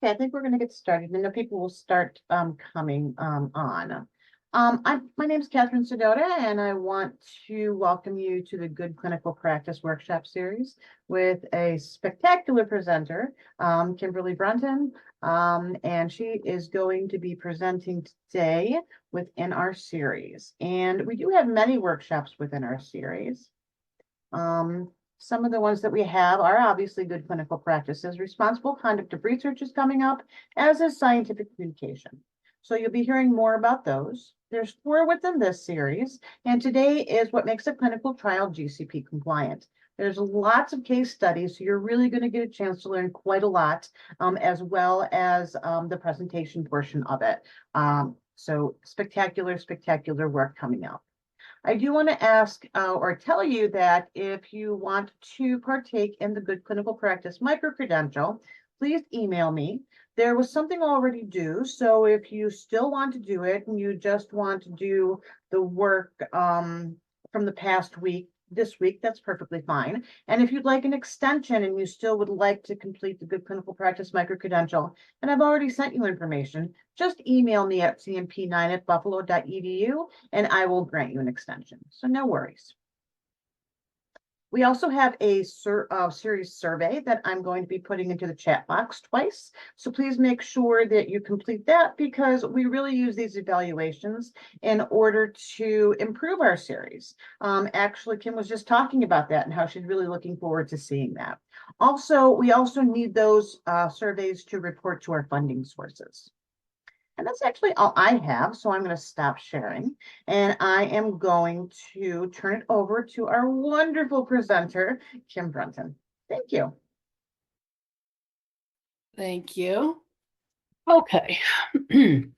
Okay, I think we're going to get started, and the people will start coming on. My name is Catherine Sedota, and I want to welcome you to the Good Clinical Practice Workshop Series with a spectacular presenter, Kimberly Brunton, and she is going to be presenting today within our series. And we do have many workshops within our series. Some of the ones that we have are obviously good clinical practices. Responsible conduct of research is coming up, as is scientific communication. So you'll be hearing more about those. There's 4 within this series, and today is what makes a clinical trial GCP compliant. There's lots of case studies, so you're really going to get a chance to learn quite a lot, as well as the presentation portion of it. So spectacular, spectacular work coming up. I do want to ask or tell you that if you want to partake in the Good Clinical Practice micro-credential, please email me. There was something already due, so if you still want to do it and you just want to do the work from the past week, this week, that's perfectly fine. And if you'd like an extension and you still would like to complete the Good Clinical Practice micro-credential, and I've already sent you information, just email me at cmp9@buffalo.edu and I will grant you an extension. So no worries. We also have a series survey that I'm going to be putting into the chat box twice. So please make sure that you complete that because we really use these evaluations in order to improve our series. Actually, Kim was just talking about that and how she's really looking forward to seeing that. Also, we also need those surveys to report to our funding sources. And that's actually all I have. So I'm going to stop sharing and I am going to turn it over to our wonderful presenter, Kim Brunton. Thank you. Thank you. Okay. And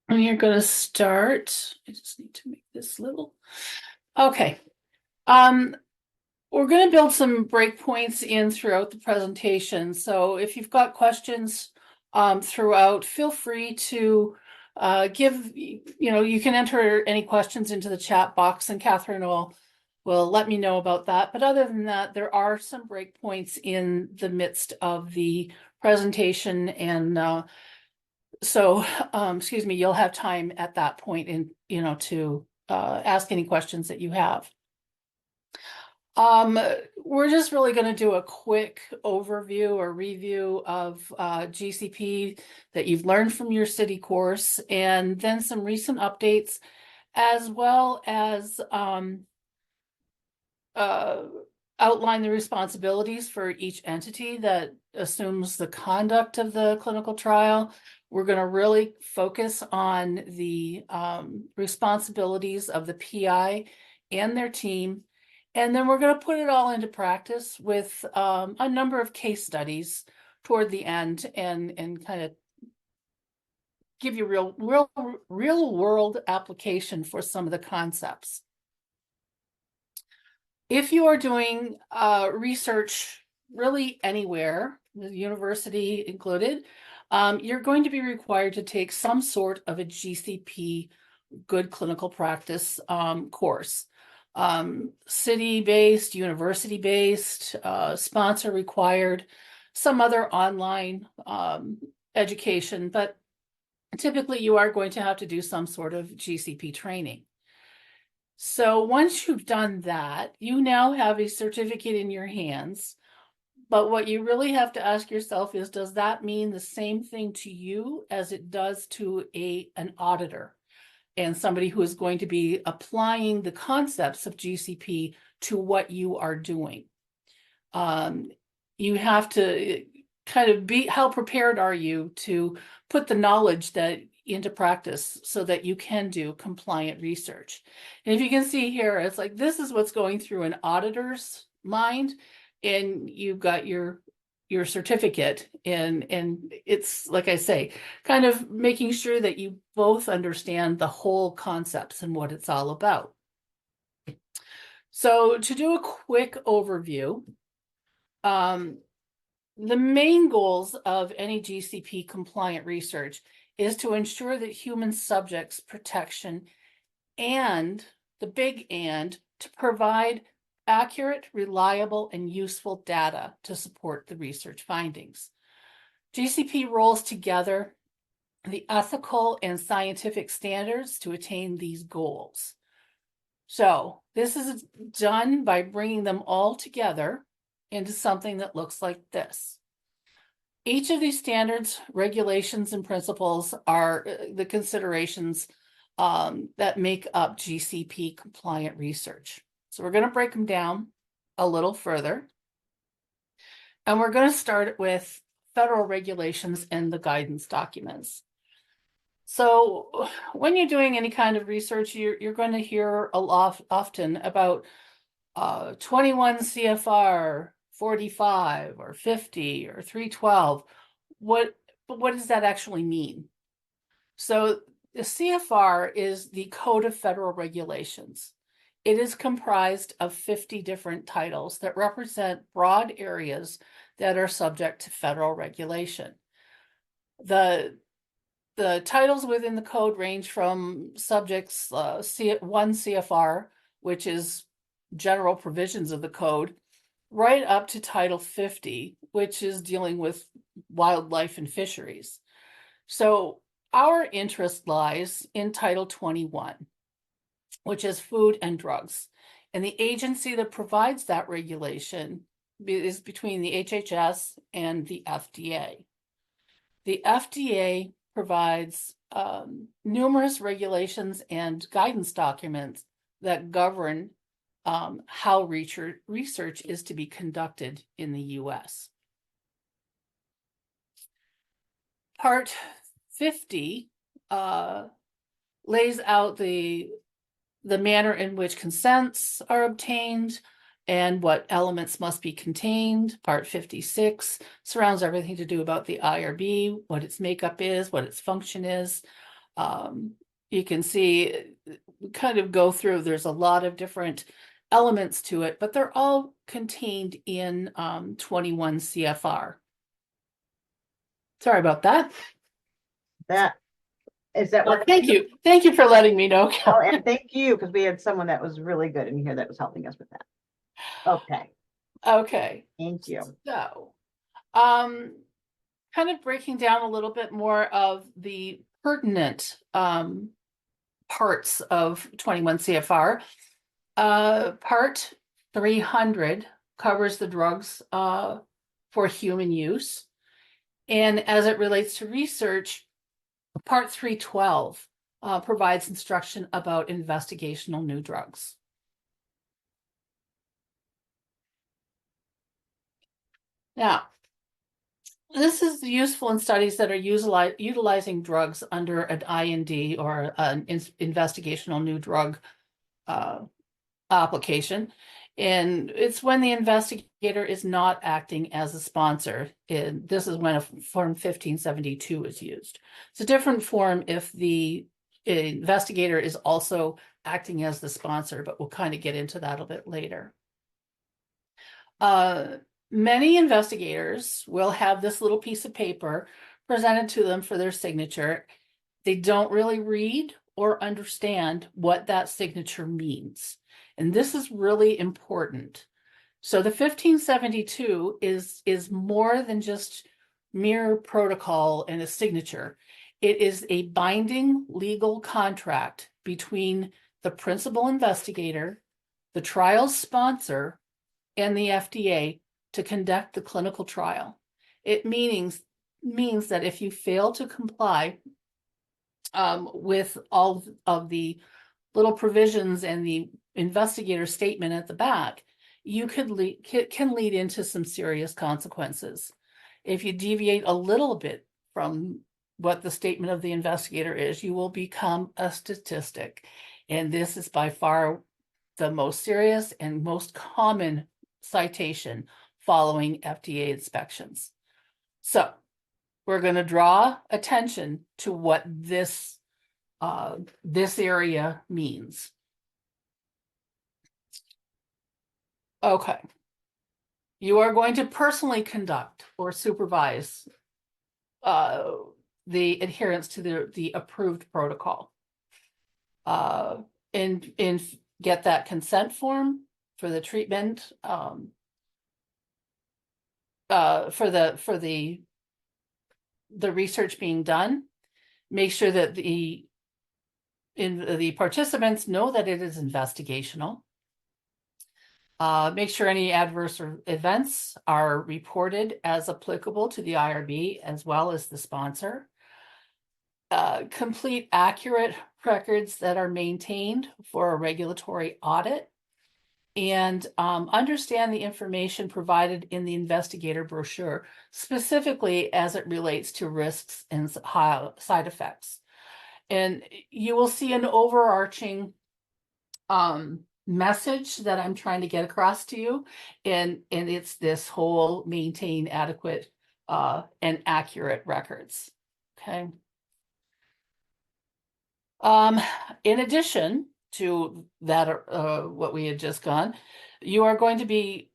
you're going to start. I just need to make this little. Okay. We're going to build some breakpoints in throughout the presentation. So if you've got questions throughout, feel free to you can enter any questions into the chat box and Catherine will let me know about that. But other than that, there are some breakpoints in the midst of the presentation. And excuse me, you'll have time at that point to ask any questions that you have. We're just really going to do a quick overview or review of GCP that you've learned from your city course, and then some recent updates, as well as outline the responsibilities for each entity that assumes the conduct of the clinical trial. We're going to really focus on the responsibilities of the PI and their team. And then we're going to put it all into practice with a number of case studies toward the end and kind of give you real world application for some of the concepts. If you are doing research really anywhere, the university included, you're going to be required to take some sort of a GCP Good Clinical Practice course. City-based, university-based, sponsor required, some other online education, but typically you are going to have to do some sort of GCP training. So once you've done that, you now have a certificate in your hands. But what you really have to ask yourself is, does that mean the same thing to you as it does to an auditor and somebody who is going to be applying the concepts of GCP to what you are doing? You have to kind of how prepared are you to put the knowledge into practice so that you can do compliant research. And if you can see here, it's like this is what's going through an auditor's mind, and you've got your certificate, and it's, like I say, kind of making sure that you both understand the whole concepts and what it's all about. So to do a quick overview, the main goals of any GCP compliant research is to ensure that human subjects protection and the big and to provide accurate, reliable, and useful data to support the research findings. GCP rolls together the ethical and scientific standards to attain these goals. So this is done by bringing them all together into something that looks like this. Each of these standards, regulations, and principles are the considerations that make up GCP compliant research. So we're going to break them down a little further. And we're going to start with federal regulations and the guidance documents. So when you're doing any kind of research, you're going to hear a lot often about 21 CFR 45 or 50 or 312. What does that actually mean? So the CFR is the Code of Federal Regulations. It is comprised of 50 different titles that represent broad areas that are subject to federal regulation. The titles within the code range from subjects 1 CFR, which is general provisions of the code, right up to Title 50, which is dealing with wildlife and fisheries. So our interest lies in Title 21, which is food and drugs. And the agency that provides that regulation is between the HHS and the FDA. The FDA provides numerous regulations and guidance documents that govern how research is to be conducted in the US. Part 50 lays out the manner in which consents are obtained and what elements must be contained. Part 56 surrounds everything to do about the IRB, what its makeup is, what its function is. You can see, we kind of go through, there's a lot of different elements to it, but they're all contained in 21 CFR. Sorry about that. Is that what? Thank you. Thank you for letting me know. Oh, and thank you, because we had someone that was really good in here that was helping us with that. Okay. Okay. Thank you. So, kind of breaking down a little bit more of the pertinent parts of 21 CFR. Part 300 covers the drugs for human use. And as it relates to research, Part 312 provides instruction about investigational new drugs. Now, this is useful in studies that are utilizing drugs under an IND or an investigational new drug application. And it's when the investigator is not acting as a sponsor. This is when a Form 1572 is used. It's a different form if the investigator is also acting as the sponsor, but we'll kind of get into that a bit later. Many investigators will have this little piece of paper presented to them for their signature. They don't really read or understand what that signature means. And this is really important. So the 1572 is more than just mere protocol and a signature. It is a binding legal contract between the principal investigator, the trial sponsor, and the FDA to conduct the clinical trial. It means that if you fail to comply with all of the little provisions and the investigator statement at the back, you can lead into some serious consequences. If you deviate a little bit from what the statement of the investigator is, you will become a statistic. And this is by far the most serious and most common citation following FDA inspections. So we're going to draw attention to what this area means. Okay. You are going to personally conduct or supervise the adherence to the approved protocol. And get that consent form for the treatment, for the the research being done. Make sure that the participants know that it is investigational. Make sure any adverse events are reported as applicable to the IRB as well as the sponsor. Complete accurate records that are maintained for a regulatory audit, and understand the information provided in the investigator brochure, specifically as it relates to risks and side effects. And you will see an overarching message that I'm trying to get across to you, and it's this whole maintain adequate and accurate records. Okay. In addition to that, what we had just gone, you are going to be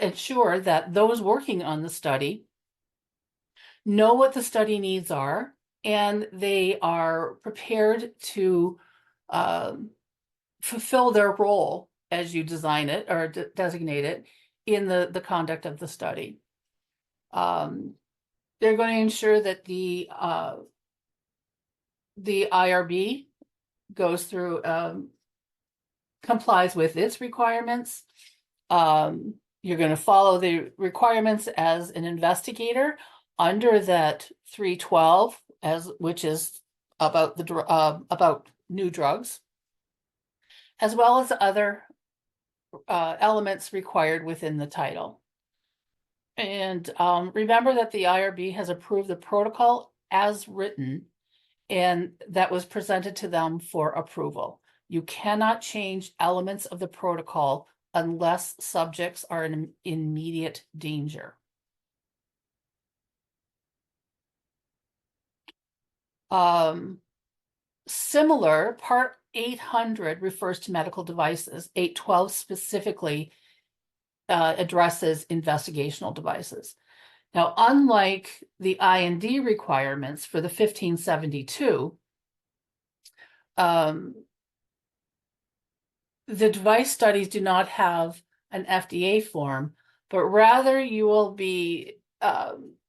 ensure that those working on the study know what the study needs are, and they are prepared to fulfill their role as you design it or designate it in the conduct of the study. They're going to ensure that the IRB goes through, complies with its requirements. You're going to follow the requirements as an investigator under that 312, which is about about new drugs, as well as other elements required within the title. And remember that the IRB has approved the protocol as written, and that was presented to them for approval. You cannot change elements of the protocol unless subjects are in immediate danger. Similar, Part 800 refers to medical devices. 812 specifically addresses investigational devices. Now, unlike the IND requirements for the 1572, the device studies do not have an FDA form, but rather you will be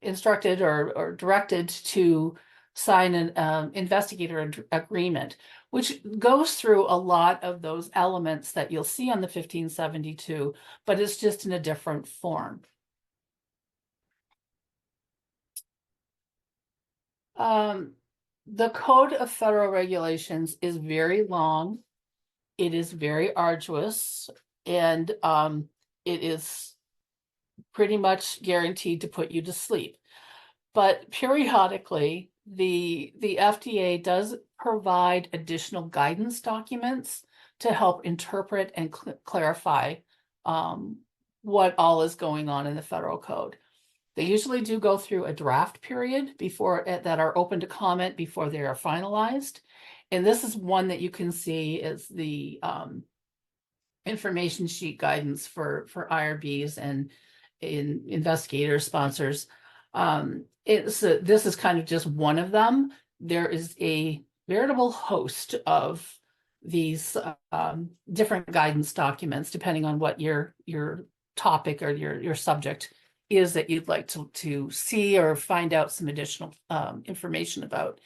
instructed or directed to sign an investigator agreement, which goes through a lot of those elements that you'll see on the 1572, but it's just in a different form. The Code of Federal Regulations is very long. It is very arduous, and it is pretty much guaranteed to put you to sleep. But periodically, the FDA does provide additional guidance documents to help interpret and clarify what all is going on in the federal code. They usually do go through a draft period before that are open to comment before they are finalized. And this is one that you can see as the information sheet guidance for IRBs and in investigator sponsors. This is kind of just one of them. There is a veritable host of these different guidance documents, depending on what your topic or your subject is that you'd like to see or find out some additional information about.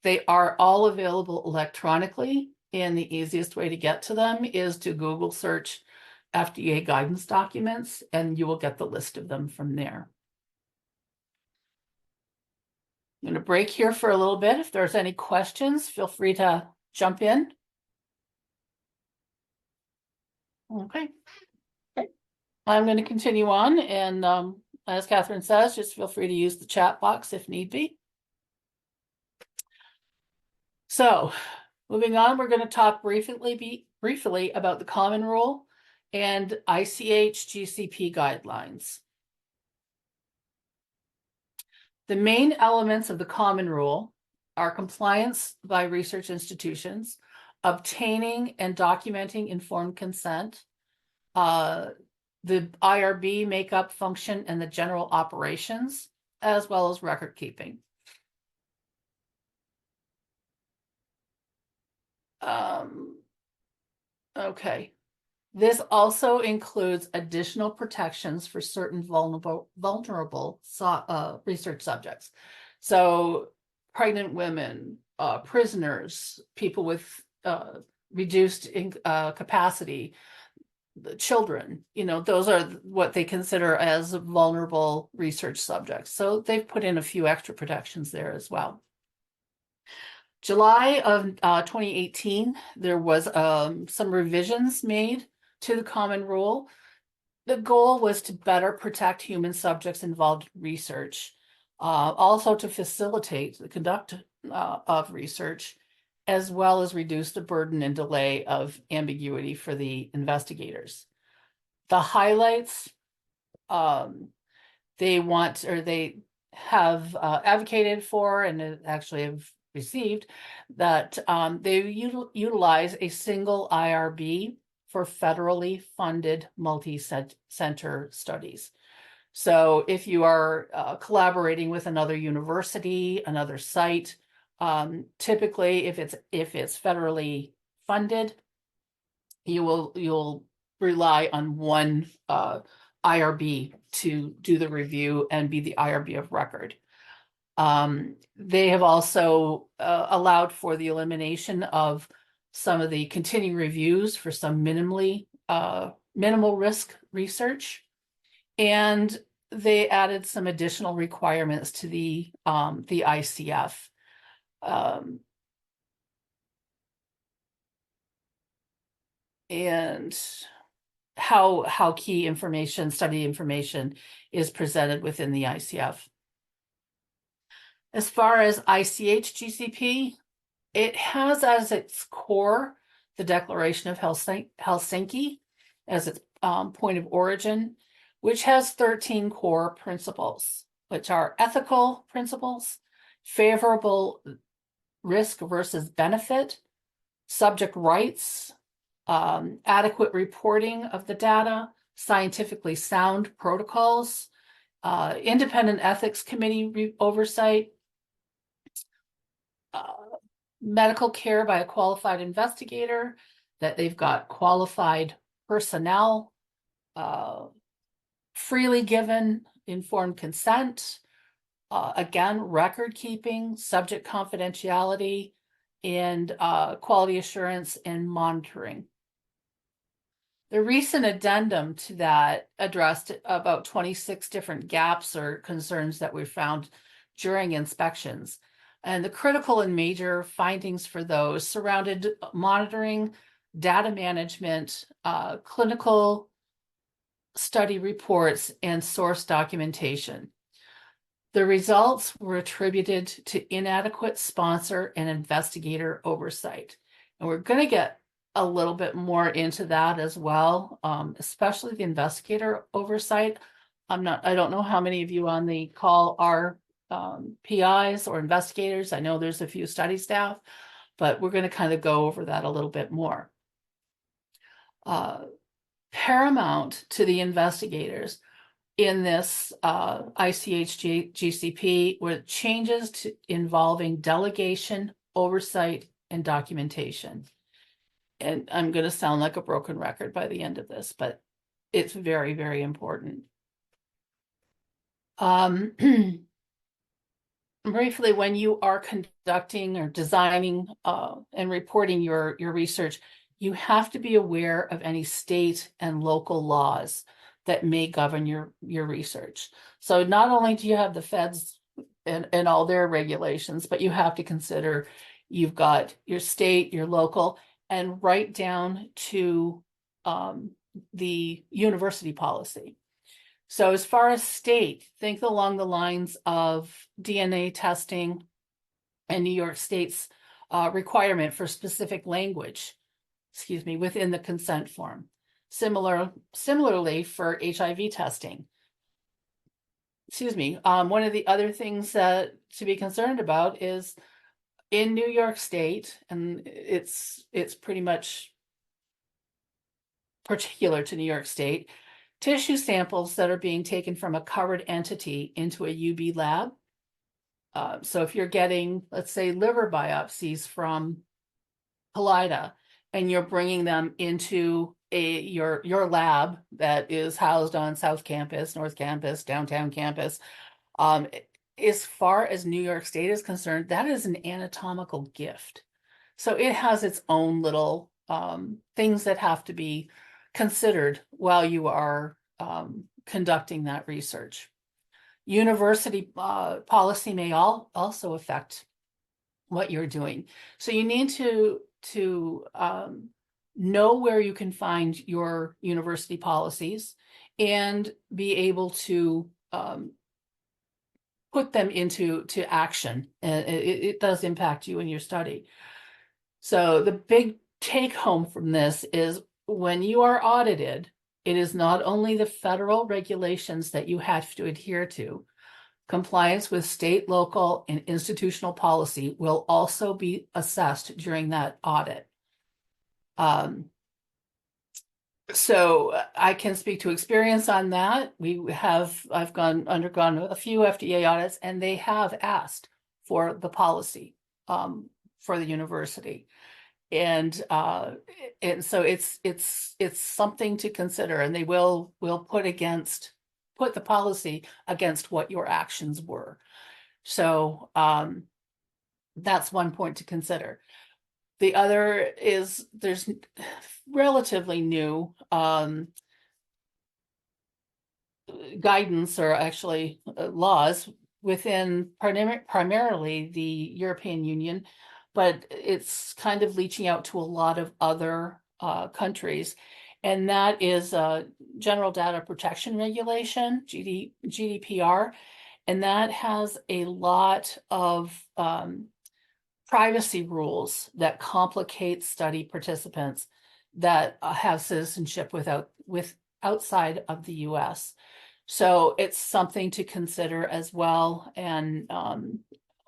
They are all available electronically, and the easiest way to get to them is to Google search FDA guidance documents, and you will get the list of them from there. I'm going to break here for a little bit. If there's any questions, feel free to jump in. Okay. I'm going to continue on, and as Catherine says, just feel free to use the chat box if need be. So, moving on, we're going to talk briefly about the Common Rule and ICH GCP guidelines. The main elements of the Common Rule are compliance by research institutions, obtaining and documenting informed consent, the IRB makeup function and the general operations, as well as record keeping. Okay. This also includes additional protections for certain vulnerable research subjects. So pregnant women, prisoners, people with reduced capacity, the children, those are what they consider as vulnerable research subjects. So they've put in a few extra protections there as well. July of 2018, there was some revisions made to the common rule. The goal was to better protect human subjects involved in research, also to facilitate the conduct of research, as well as reduce the burden and delay of ambiguity for the investigators. The highlights, they have advocated for and actually have received that they utilize a single IRB for federally funded multi-center studies. So if you are collaborating with another university, another site, typically if it's federally funded, you'll rely on one IRB to do the review and be the IRB of record. They have also allowed for the elimination of some of the continuing reviews for some minimal risk research, and they added some additional requirements to the ICF. And how key information, study information, is presented within the ICF. As far as ICH GCP, it has as its core the Declaration of Helsinki as its point of origin, which has 13 core principles, which are ethical principles, favorable risk versus benefit, subject rights, adequate reporting of the data, scientifically sound protocols, independent ethics committee oversight, medical care by a qualified investigator, that they've got qualified personnel, freely given informed consent, again, record keeping, subject confidentiality, and quality assurance and monitoring. The recent addendum to that addressed about 26 different gaps or concerns that we found during inspections. And the critical and major findings for those surrounded monitoring, data management, clinical study reports, and source documentation. The results were attributed to inadequate sponsor and investigator oversight. And we're going to get a little bit more into that as well, especially the investigator oversight. I don't know how many of you on the call are PIs or investigators. I know there's a few study staff, but we're going to kind of go over that a little bit more. Paramount to the investigators in this ICH GCP were changes involving delegation, oversight, and documentation. And I'm going to sound like a broken record by the end of this, but it's very, very important. Briefly, when you are conducting or designing and reporting your research, you have to be aware of any state and local laws that may govern your research. So not only do you have the feds and all their regulations, but you have to consider you've got your state, your local, and right down to the university policy. So as far as state, think along the lines of DNA testing and New York State's requirement for specific language, within the consent form. Similarly for HIV testing. One of the other things to be concerned about is in New York State, and it's pretty much particular to New York State, tissue samples that are being taken from a covered entity into a UB lab. So if you're getting, let's say, liver biopsies from Kaleida, and you're bringing them into your lab that is housed on South Campus, North Campus, downtown campus, um, as far as New York State is concerned, that is an anatomical gift. So it has its own little things that have to be considered while you are conducting that research. University policy may also affect what you're doing. So you need to know where you can find your university policies and be able to put them into action. And it does impact you in your study. So the big take home from this is when you are audited, it is not only the federal regulations that you have to adhere to. Compliance with state, local, and institutional policy will also be assessed during that audit. So I can speak to experience on that. I've undergone a few FDA audits, and they have asked for the policy for the university. And so it's something to consider, and they will put the policy against what your actions were. So that's one point to consider. The other is there's relatively new guidance, or actually laws within primarily the European Union, but it's kind of reaching out to a lot of other countries. And that is General Data Protection Regulation, GDPR. And that has a lot of privacy rules that complicate study participants that have citizenship outside of the US. So it's something to consider as well. And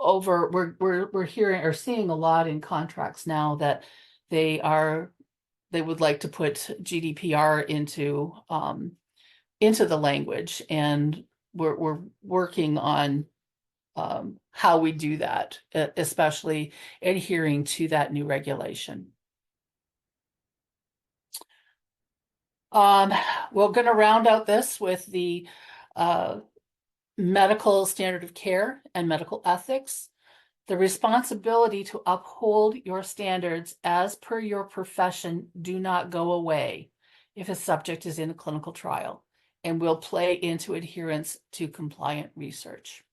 we're hearing or seeing a lot in contracts now that they would like to put GDPR into the language, and we're working on how we do that, especially adhering to that new regulation. We're going to round out this with the medical standard of care and medical ethics. The responsibility to uphold your standards as per your profession do not go away if a subject is in a clinical trial, and will play into adherence to compliant research.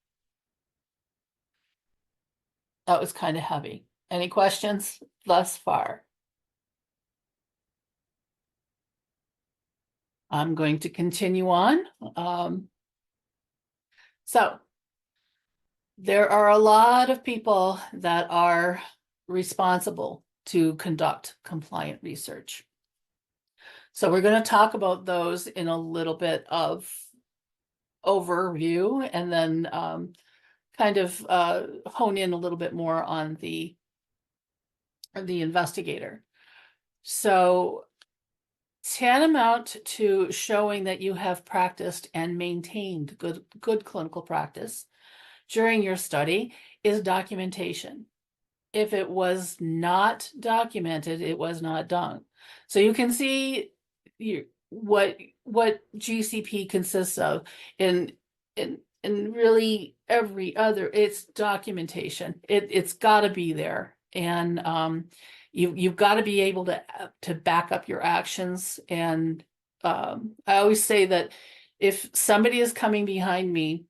That was kind of heavy. Any questions thus far? I'm going to continue on. So there are a lot of people that are responsible to conduct compliant research. So we're going to talk about those in a little bit of overview, and then kind of hone in a little bit more on the investigator. So tantamount to showing that you have practiced and maintained good clinical practice during your study is documentation. If it was not documented, it was not done. So you can see what GCP consists of in really every other. It's documentation. It's got to be there, and you've got to be able to back up your actions. And I always say that if somebody is coming behind me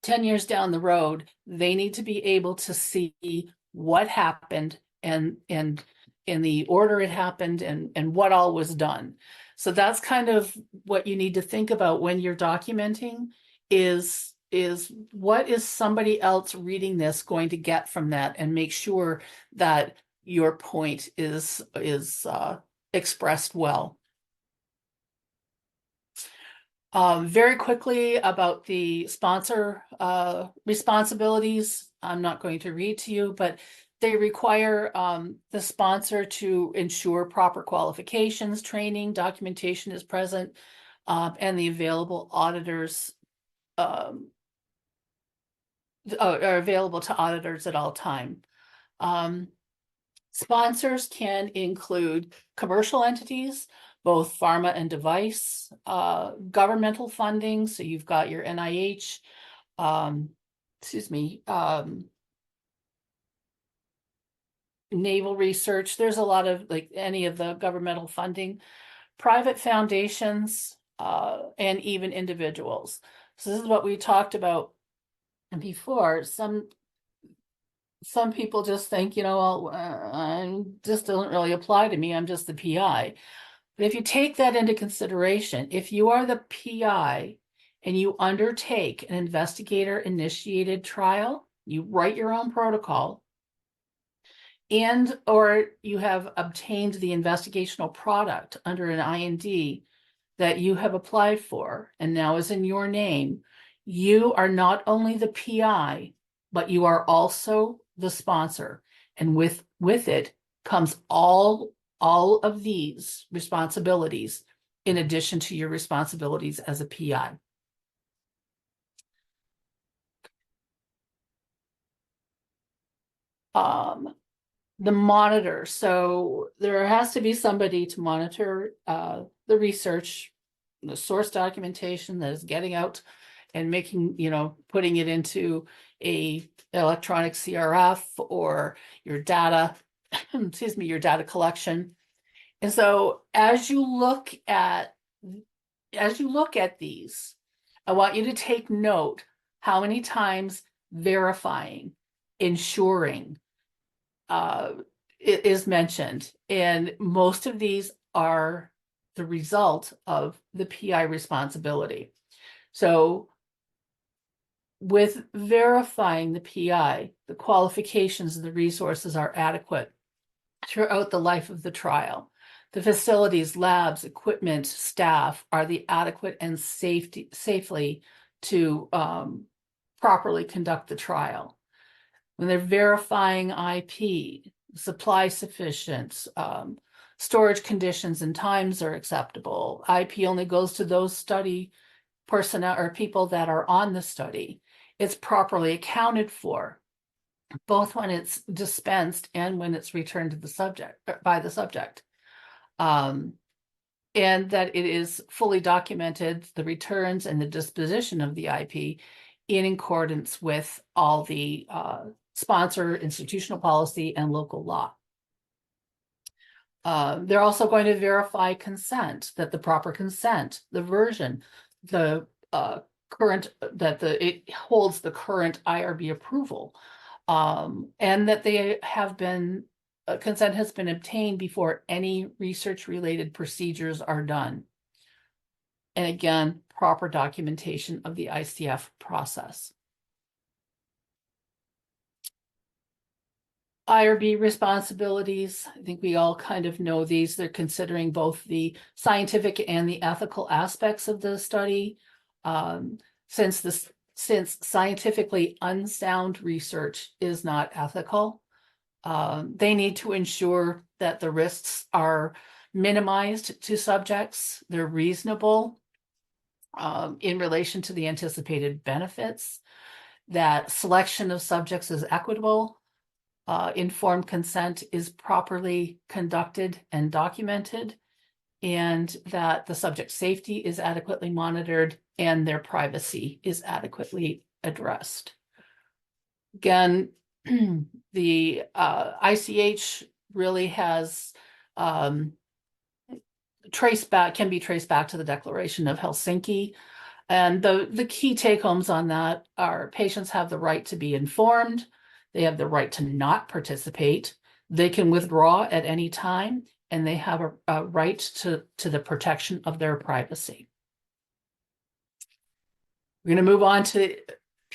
10 years down the road, they need to be able to see what happened and in the order it happened, and what all was done. So that's kind of what you need to think about when you're documenting is what is somebody else reading this going to get from that, and make sure that your point is expressed well. Very quickly about the sponsor responsibilities. I'm not going to read to you, but they require the sponsor to ensure proper qualifications, training, documentation is present, and the available auditors are available to auditors at all time. Sponsors can include commercial entities, both pharma and device, governmental funding. So you've got your NIH, excuse me, naval research. There's a lot of like any of the governmental funding, private foundations, and even individuals. So this is what we talked about before. Some people just think, well, this doesn't really apply to me. I'm just the PI. But if you take that into consideration, if you are the PI and you undertake an investigator-initiated trial, you write your own protocol, and or you have obtained the investigational product under an IND that you have applied for and now is in your name, you are not only the PI, but you are also the sponsor. And with it comes all of these responsibilities in addition to your responsibilities as a PI. The monitor. So there has to be somebody to monitor the research, the source documentation that is getting out and making, putting it into a electronic CRF or your data, excuse me, your data collection. And so as you look at these, I want you to take note how many times verifying, ensuring, it is mentioned, and most of these are the result of the PI responsibility. So with verifying the PI, the qualifications and the resources are adequate throughout the life of the trial. The facilities, labs, equipment, staff are the adequate and safely to properly conduct the trial. When they're verifying IP, supply sufficient, storage conditions and times are acceptable. IP only goes to those study personnel or people that are on the study. It's properly accounted for, both when it's dispensed and when it's returned to the subject by the subject. And that it is fully documented, the returns and the disposition of the IP in accordance with all the sponsor, institutional policy, and local law. They're also going to verify consent, that the proper consent, the version, the current, that it holds the current IRB approval, and that they have been, consent has been obtained before any research-related procedures are done. And again, proper documentation of the ICF process. IRB responsibilities, I think we all kind of know these. They're considering both the scientific and the ethical aspects of the study. Since scientifically unsound research is not ethical, they need to ensure that the risks are minimized to subjects. They're reasonable in relation to the anticipated benefits, that selection of subjects is equitable, informed consent is properly conducted and documented, and that the subject safety is adequately monitored and their privacy is adequately addressed. Again, the ICH really has can be traced back to the Declaration of Helsinki. And the key take homes on that are patients have the right to be informed. They have the right to not participate. They can withdraw at any time, and they have a right to the protection of their privacy. We're going to move on to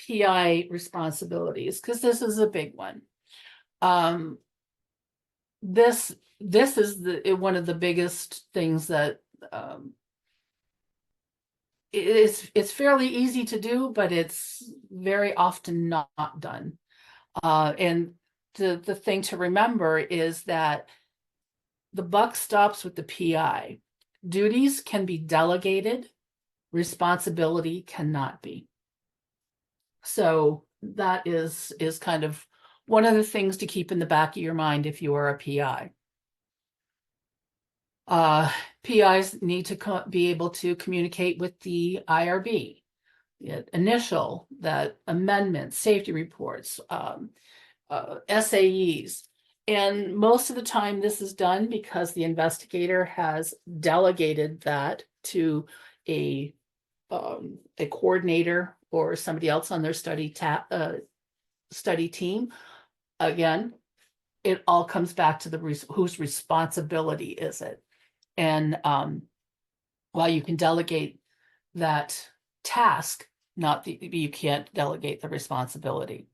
PI responsibilities, because this is a big one. This is one of the biggest things that it's fairly easy to do, but it's very often not done. And the thing to remember is that the buck stops with the PI. Duties can be delegated, responsibility cannot be. So that is kind of one of the things to keep in the back of your mind if you are a PI. PIs need to be able to communicate with the IRB, initial, that amendments, safety reports, SAEs. And most of the time this is done because the investigator has delegated that to a coordinator or somebody else on their study team. Again, it all comes back to whose responsibility is it. And while you can delegate that task, you can't delegate the responsibility.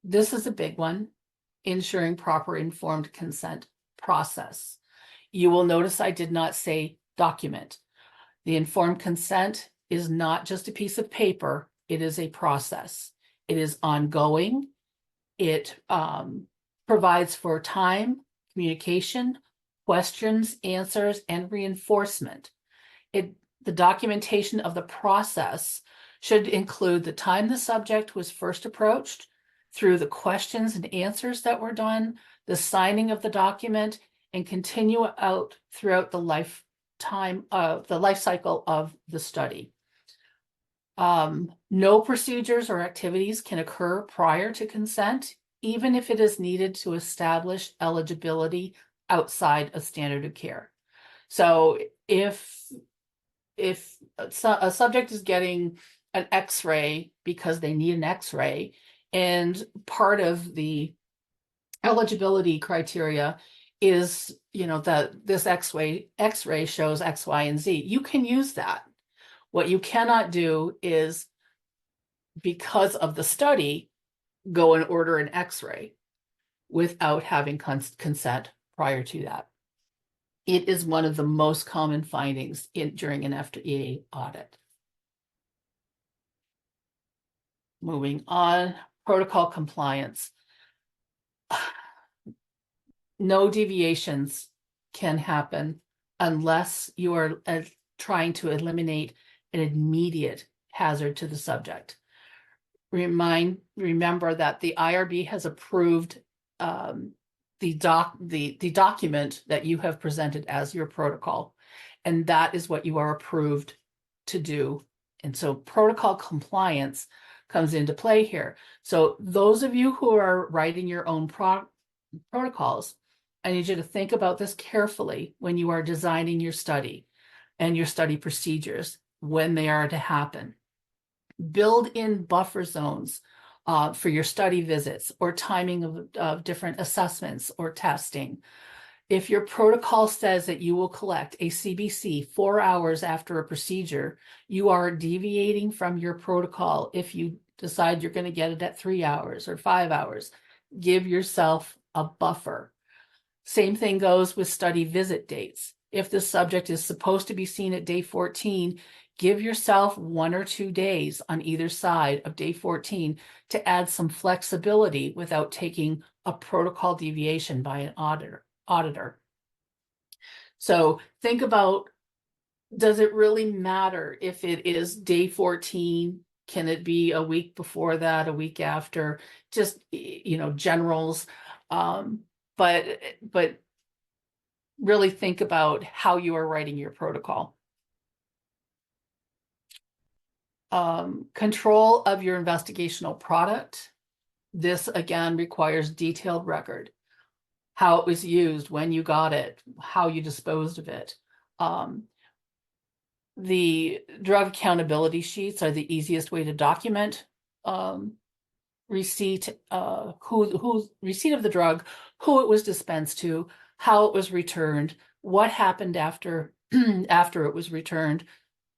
This is a big one, ensuring proper informed consent process. You will notice I did not say document. The informed consent is not just a piece of paper, it is a process. It is ongoing. It provides for time, communication, questions, answers, and reinforcement. The documentation of the process should include the time the subject was first approached, through the questions and answers that were done, the signing of the document, and continue out throughout the lifetime of the life cycle of the study. No procedures or activities can occur prior to consent, even if it is needed to establish eligibility outside of standard of care. So if a subject is getting an X-ray because they need an X-ray, and part of the eligibility criteria is, that this X-ray shows X, Y, and Z, you can use that. What you cannot do is, because of the study, go and order an X-ray without having consent prior to that. It is one of the most common findings during an FDA audit. Moving on, protocol compliance. No deviations can happen unless you are trying to eliminate an immediate hazard to the subject. Remember that the IRB has approved the document that you have presented as your protocol, and that is what you are approved to do. And so protocol compliance comes into play here. So those of you who are writing your own protocols, I need you to think about this carefully when you are designing your study and your study procedures when they are to happen. Build in buffer zones for your study visits or timing of different assessments or testing. If your protocol says that you will collect a CBC 4 hours after a procedure, you are deviating from your protocol. If you decide you're going to get it at 3 hours or 5 hours, give yourself a buffer. Same thing goes with study visit dates. If the subject is supposed to be seen at day 14, give yourself 1 or 2 days on either side of day 14 to add some flexibility without taking a protocol deviation by an auditor. So think about, does it really matter if it is day 14? Can it be a week before that, a week after? Just, generals. But really think about how you are writing your protocol. Control of your investigational product. This again requires detailed record. How it was used, when you got it, how you disposed of it. The drug accountability sheets are the easiest way to document receipt, who receipt of the drug, who it was dispensed to, how it was returned, what happened after after it was returned,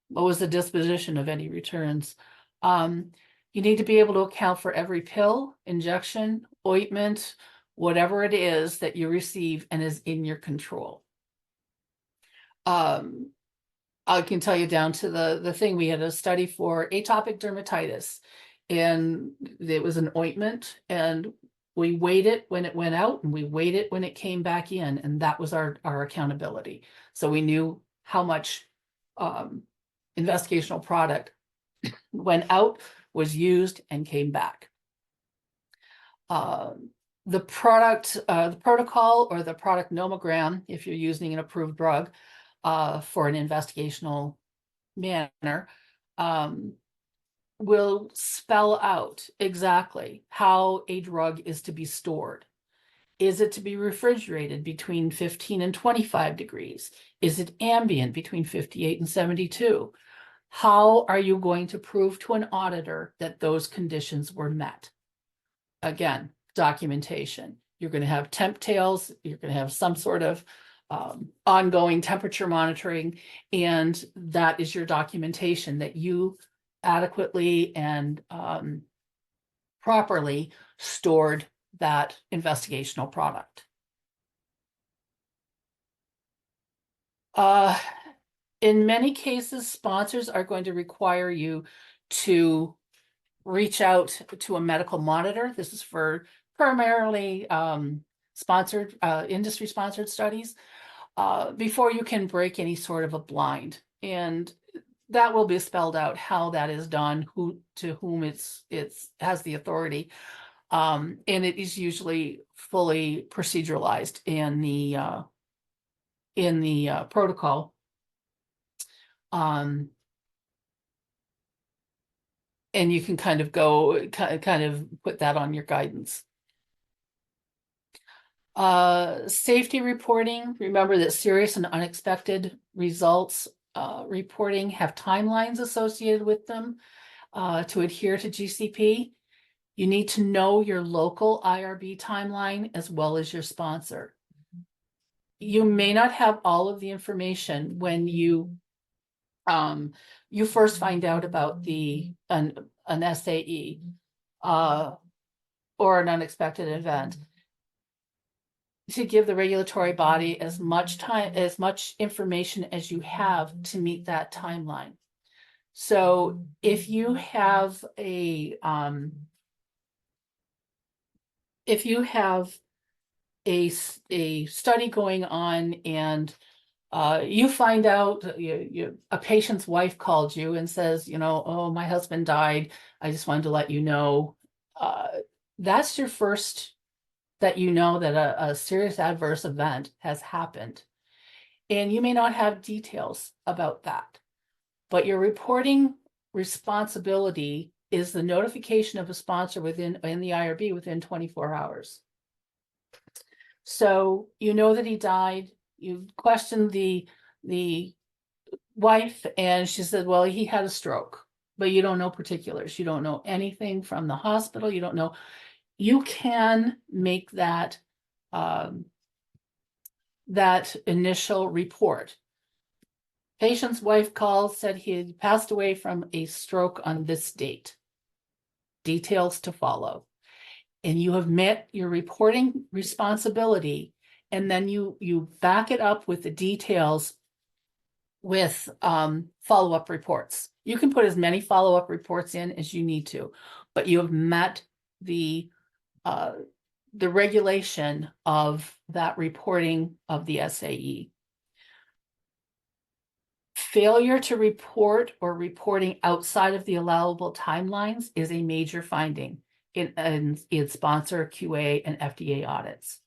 what was the disposition of any returns. You need to be able to account for every pill, injection, ointment, whatever it is that you receive and is in your control. I can tell you down to the thing, we had a study for atopic dermatitis, and it was an ointment, and we weighed it when it went out and we weighed it when it came back in, and that was our accountability. So we knew how much investigational product went out, was used, and came back. the product, the protocol or the product nomogram, if you're using an approved drug for an investigational manner, will spell out exactly how a drug is to be stored. Is it to be refrigerated between 15 and 25 degrees? Is it ambient between 58 and 72? How are you going to prove to an auditor that those conditions were met? Again, documentation. You're going to have temp tails, you're going to have some sort of ongoing temperature monitoring, and that is your documentation that you adequately and properly stored that investigational product. In many cases, sponsors are going to require you to reach out to a medical monitor. This is for primarily sponsored, industry-sponsored studies, before you can break any sort of a blind. And that will be spelled out how that is done, who to whom it's has the authority. And it is usually fully proceduralized in the protocol. And you can kind of put that on your guidance. Safety reporting. Remember that serious and unexpected results reporting have timelines associated with them to adhere to GCP. You need to know your local IRB timeline as well as your sponsor. You may not have all of the information when you first find out about an SAE or an unexpected event, to give the regulatory body as much information as you have to meet that timeline. So if you have a study going on and you find out a patient's wife called you and says, oh, my husband died, I just wanted to let you know, that's your first that that a serious adverse event has happened. And you may not have details about that, but your reporting responsibility is the notification of a sponsor in the IRB within 24 hours. So you know that he died, you questioned the wife, and she said, well, he had a stroke, but you don't know particulars. You don't know anything from the hospital. You don't know. You can make that that initial report. Patient's wife called, said he had passed away from a stroke on this date. Details to follow. And you have met your reporting responsibility, and then you back it up with the details with follow-up reports. You can put as many follow-up reports in as you need to, but you have met the regulation of that reporting of the SAE. Failure to report or reporting outside of the allowable timelines is a major finding in sponsor QA and FDA audits.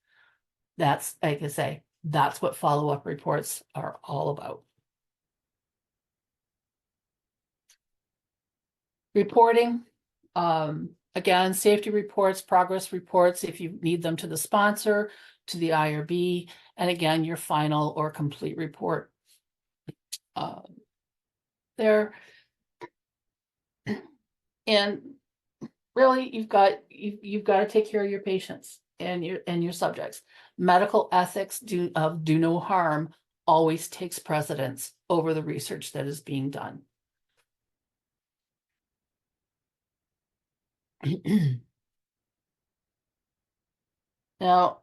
That's, like I say, that's what follow-up reports are all about. Reporting, again, safety reports, progress reports, if you need them, to the sponsor, to the IRB, and again, your final or complete report. There. And really, you've got to take care of your patients and your subjects. Medical ethics do no harm always takes precedence over the research that is being done. Now,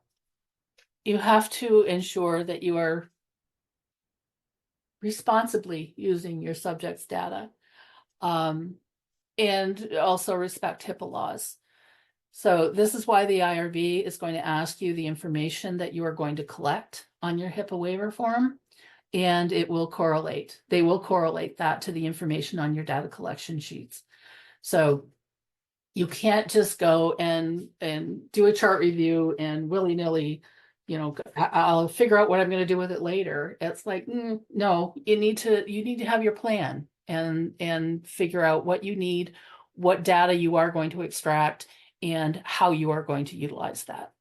you have to ensure that you are responsibly using your subject's data, and also respect HIPAA laws. So this is why the IRB is going to ask you the information that you are going to collect on your HIPAA waiver form, and it will correlate. They will correlate that to the information on your data collection sheets. So You can't just go and do a chart review and willy-nilly, I'll figure out what I'm going to do with it later. It's like, no, you need to have your plan and figure out what you need, what data you are going to extract, and how you are going to utilize that.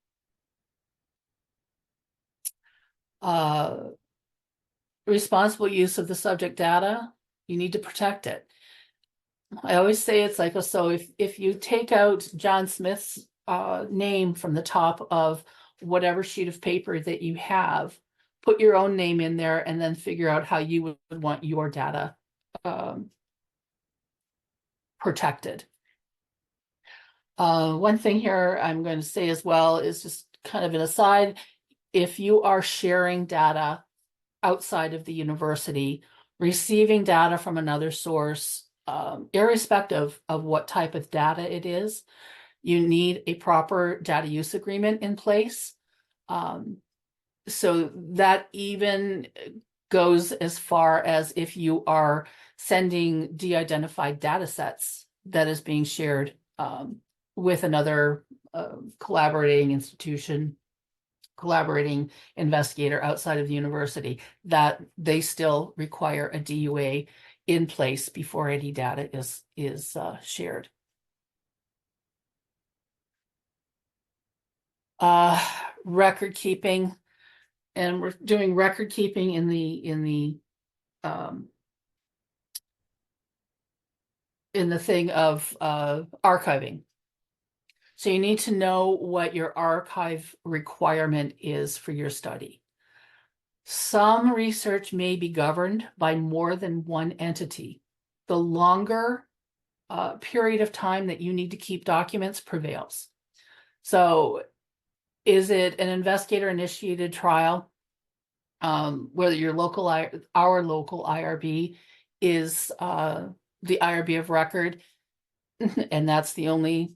Responsible use of the subject data, you need to protect it. I always say it's like, so if you take out John Smith's name from the top of whatever sheet of paper that you have, put your own name in there, and then figure out how you would want your data protected. One thing here I'm going to say as well is just kind of an aside. If you are sharing data outside of the university, receiving data from another source, irrespective of what type of data it is, you need a proper data use agreement in place. So that even goes as far as if you are sending de-identified data sets that is being shared with another collaborating institution, collaborating investigator outside of the university, that they still require a DUA in place before any data is shared. Record keeping, and we're doing record keeping in the thing of archiving. So you need to know what your archive requirement is for your study. Some research may be governed by more than one entity. The longer period of time that you need to keep documents prevails. So is it an investigator-initiated trial, whether your our local IRB is the IRB of record, and that's the only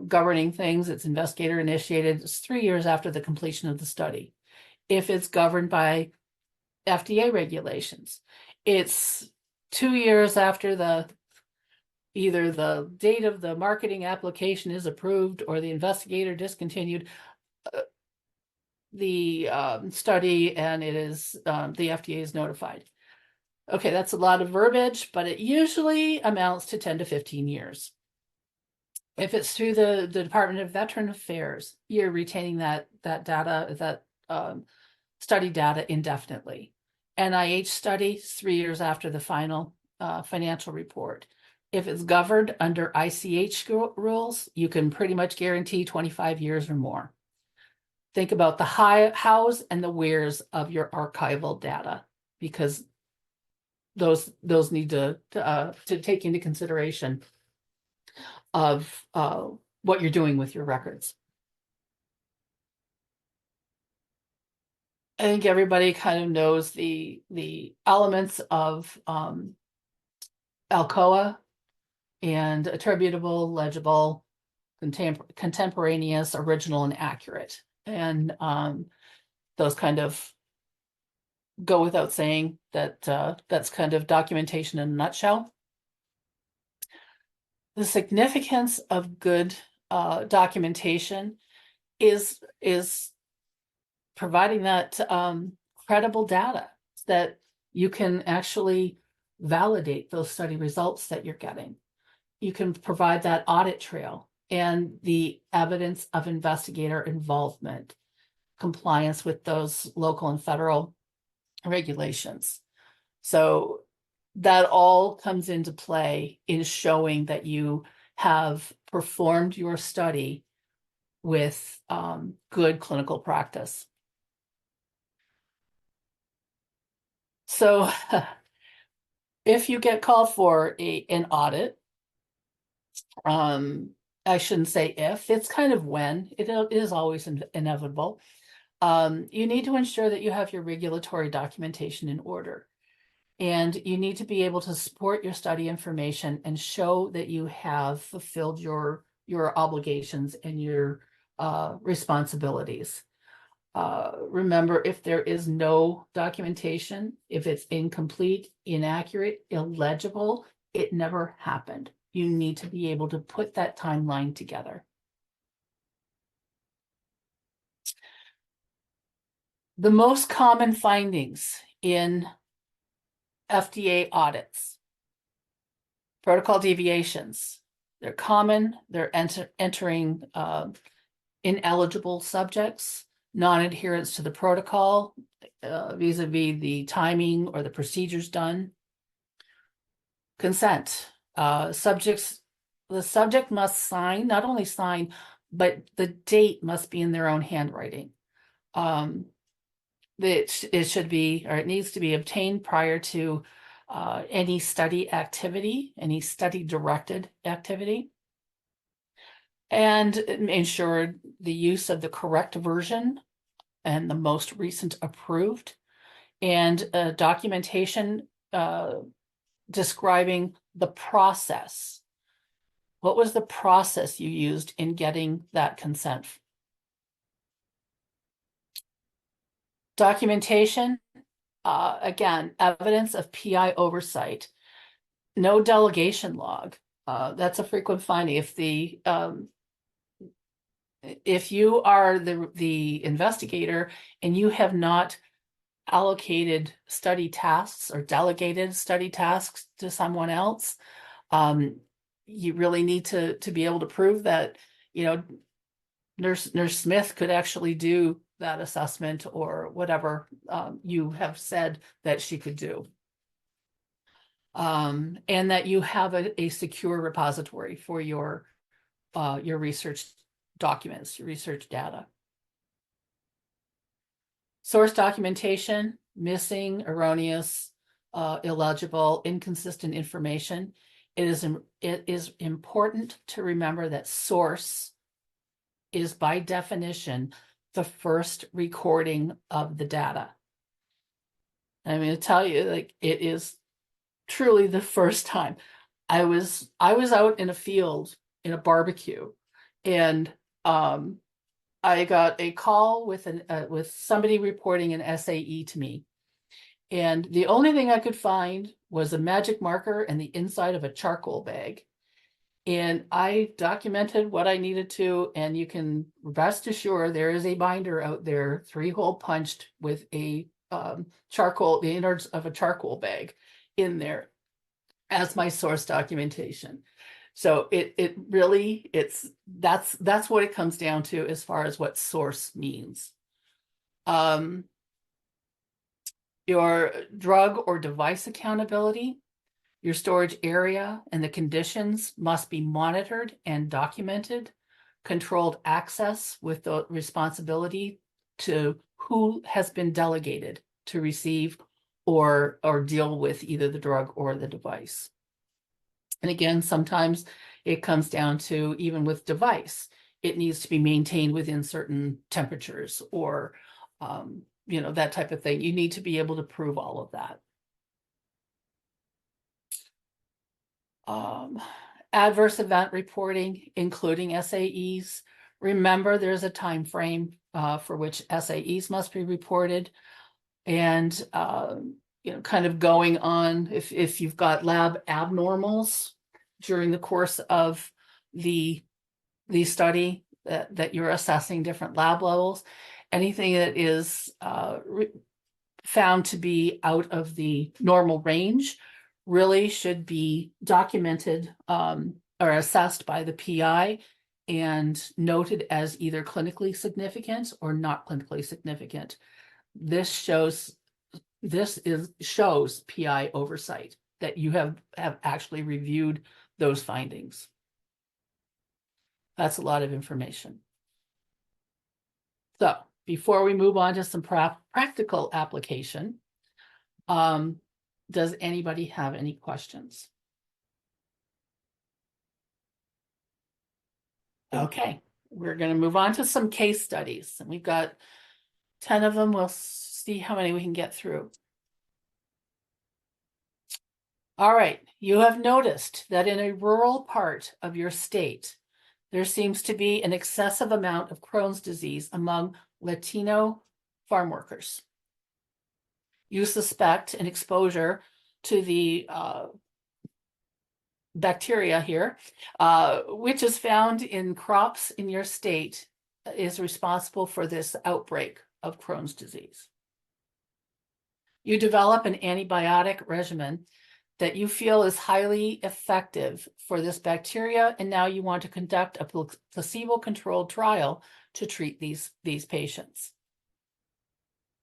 governing things, it's investigator-initiated, it's 3 years after the completion of the study. If it's governed by FDA regulations, it's 2 years after either the date of the marketing application is approved or the investigator discontinued the study, and it is the FDA is notified. Okay, that's a lot of verbiage, but it usually amounts to 10 to 15 years. If it's through the Department of Veteran Affairs, you're retaining that data, that study data indefinitely. NIH study, 3 years after the final financial report. If it's governed under ICH rules, you can pretty much guarantee 25 years or more. Think about the hows and the wheres of your archival data, because those need to take into consideration of what you're doing with your records. I think everybody kind of knows the elements of ALCOA and attributable, legible, contemporaneous, original, and accurate. And those kind of go without saying that that's kind of documentation in a nutshell. The significance of good documentation is providing that credible data that you can actually validate those study results that you're getting. You can provide that audit trail and the evidence of investigator involvement, compliance with those local and federal regulations. So that all comes into play in showing that you have performed your study with good clinical practice. So if you get called for an audit, I shouldn't say if, it's kind of when, it is always inevitable. You need to ensure that you have your regulatory documentation in order. And you need to be able to support your study information and show that you have fulfilled your obligations and your responsibilities. Remember, if there is no documentation, if it's incomplete, inaccurate, illegible, it never happened. you need to be able to put that timeline together. The most common findings in FDA audits, protocol deviations, they're common, they're entering ineligible subjects, non-adherence to the protocol, vis-a-vis the timing or the procedures done. Consent. The subject must sign, not only sign, but the date must be in their own handwriting. It should be, or it needs to be obtained prior to any study activity, any study directed activity. And ensure the use of the correct version and the most recent approved, and documentation describing the process. What was the process you used in getting that consent? Documentation, again, evidence of PI oversight. No delegation log. That's a frequent finding. If you are the investigator and you have not allocated study tasks or delegated study tasks to someone else, you really need to be able to prove that, Nurse Smith could actually do that assessment or whatever you have said that she could do. And that you have a secure repository for your research documents, your research data. Source documentation, missing, erroneous, illegible, inconsistent information. It is important to remember that source is by definition the first recording of the data. I'm going to tell you, like, it is truly the first time. I was out in a field in a barbecue, and I got a call with somebody reporting an SAE to me. And the only thing I could find was a magic marker and the inside of a charcoal bag. And I documented what I needed to, and you can rest assured there is a binder out there, 3-hole punched with a charcoal, the innards of a charcoal bag in there as my source documentation. So it really, that's what it comes down to as far as what source means. Your drug or device accountability, your storage area and the conditions must be monitored and documented. Controlled access with the responsibility to who has been delegated to receive or deal with either the drug or the device. And again, sometimes it comes down to, even with device, it needs to be maintained within certain temperatures or, that type of thing. You need to be able to prove all of that. Adverse event reporting, including SAEs. Remember, there's a time frame for which SAEs must be reported. And, kind of going on, if you've got lab abnormals during the course of the study that you're assessing different lab levels, anything that is found to be out of the normal range really should be documented or assessed by the PI and noted as either clinically significant or not clinically significant. This shows PI oversight, that you have actually reviewed those findings. That's a lot of information. So before we move on to some practical application, does anybody have any questions? Okay, we're going to move on to some case studies, and we've got 10 of them. We'll see how many we can get through. All right, you have noticed that in a rural part of your state, there seems to be an excessive amount of Crohn's disease among Latino farm workers. You suspect an exposure to the bacteria here, which is found in crops in your state, is responsible for this outbreak of Crohn's disease. You develop an antibiotic regimen that you feel is highly effective for this bacteria, and now you want to conduct a placebo-controlled trial to treat these patients.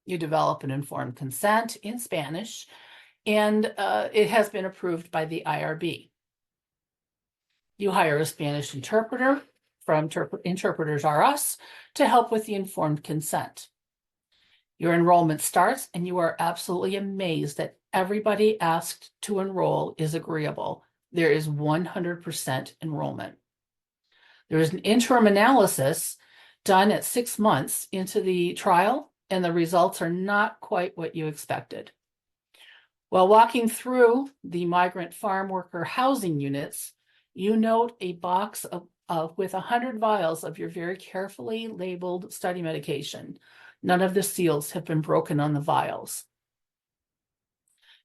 You develop an informed consent in Spanish, and it has been approved by the IRB. You hire a Spanish interpreter from Interpreters R Us to help with the informed consent. Your enrollment starts, and you are absolutely amazed that everybody asked to enroll is agreeable. There is 100% enrollment. There is an interim analysis done at 6 months into the trial, and the results are not quite what you expected. While walking through the migrant farm worker housing units, you note a box with 100 vials of your very carefully labeled study medication. None of the seals have been broken on the vials.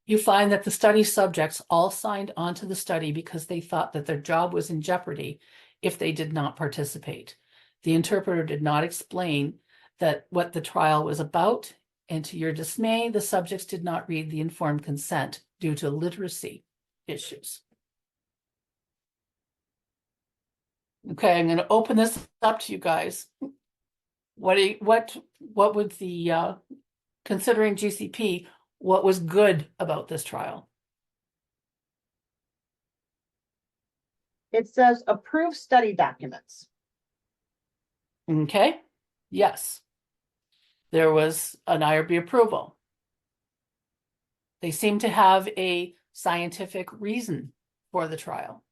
You find that the study subjects all signed onto the study because they thought that their job was in jeopardy if they did not participate. The interpreter did not explain what the trial was about, and to your dismay, the subjects did not read the informed consent due to literacy issues. Okay, I'm going to open this up to you guys. What would the considering GCP, what was good about this trial? It says approved study documents. Okay, yes. There was an IRB approval. They seem to have a scientific reason for the trial.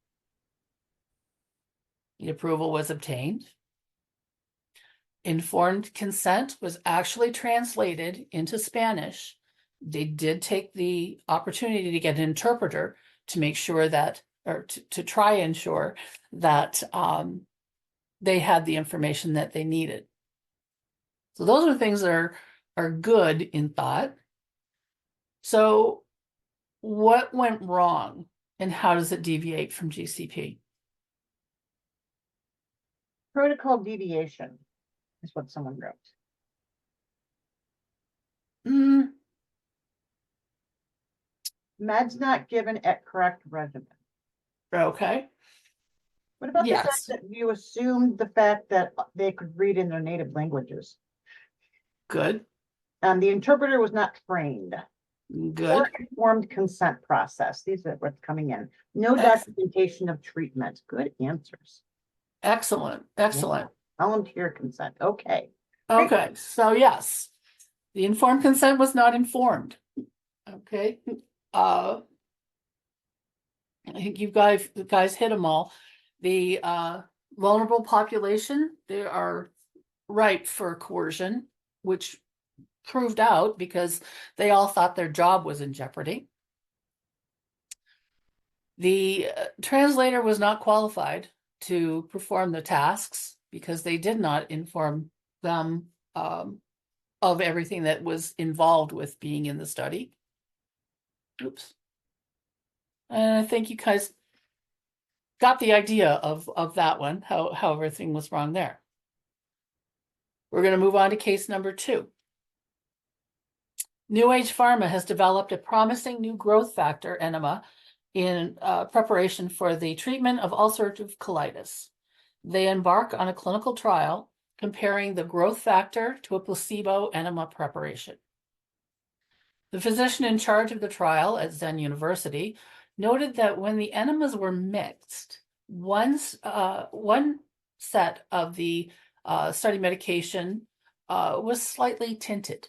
The approval was obtained. Informed consent was actually translated into Spanish. They did take the opportunity to get an interpreter to make sure that, or to try and ensure that they had the information that they needed. So those are things that are good in thought. So what went wrong, and how does it deviate from GCP? Protocol deviation is what someone wrote. Meds not given at correct regimen. Okay. What about the fact Yes. that you assumed the fact that they could read in their native languages? Good. The interpreter was not trained. Good. Or informed consent process. These are what's coming in. No documentation of treatment. Good answers. Excellent. Excellent. Volunteer consent. Okay. Okay. So yes, the informed consent was not informed. Okay. I think you guys hit them all. The vulnerable population, they are ripe for coercion, which proved out because they all thought their job was in jeopardy. The translator was not qualified to perform the tasks because they did not inform them of everything that was involved with being in the study. Oops. And I think you guys got the idea of that one, how everything was wrong there. We're going to move on to case number 2. New Age Pharma has developed a promising new growth factor enema in preparation for the treatment of ulcerative colitis. They embark on a clinical trial comparing the growth factor to a placebo enema preparation. The physician in charge of the trial at Zen University noted that when the enemas were mixed, one set of the study medication was slightly tinted.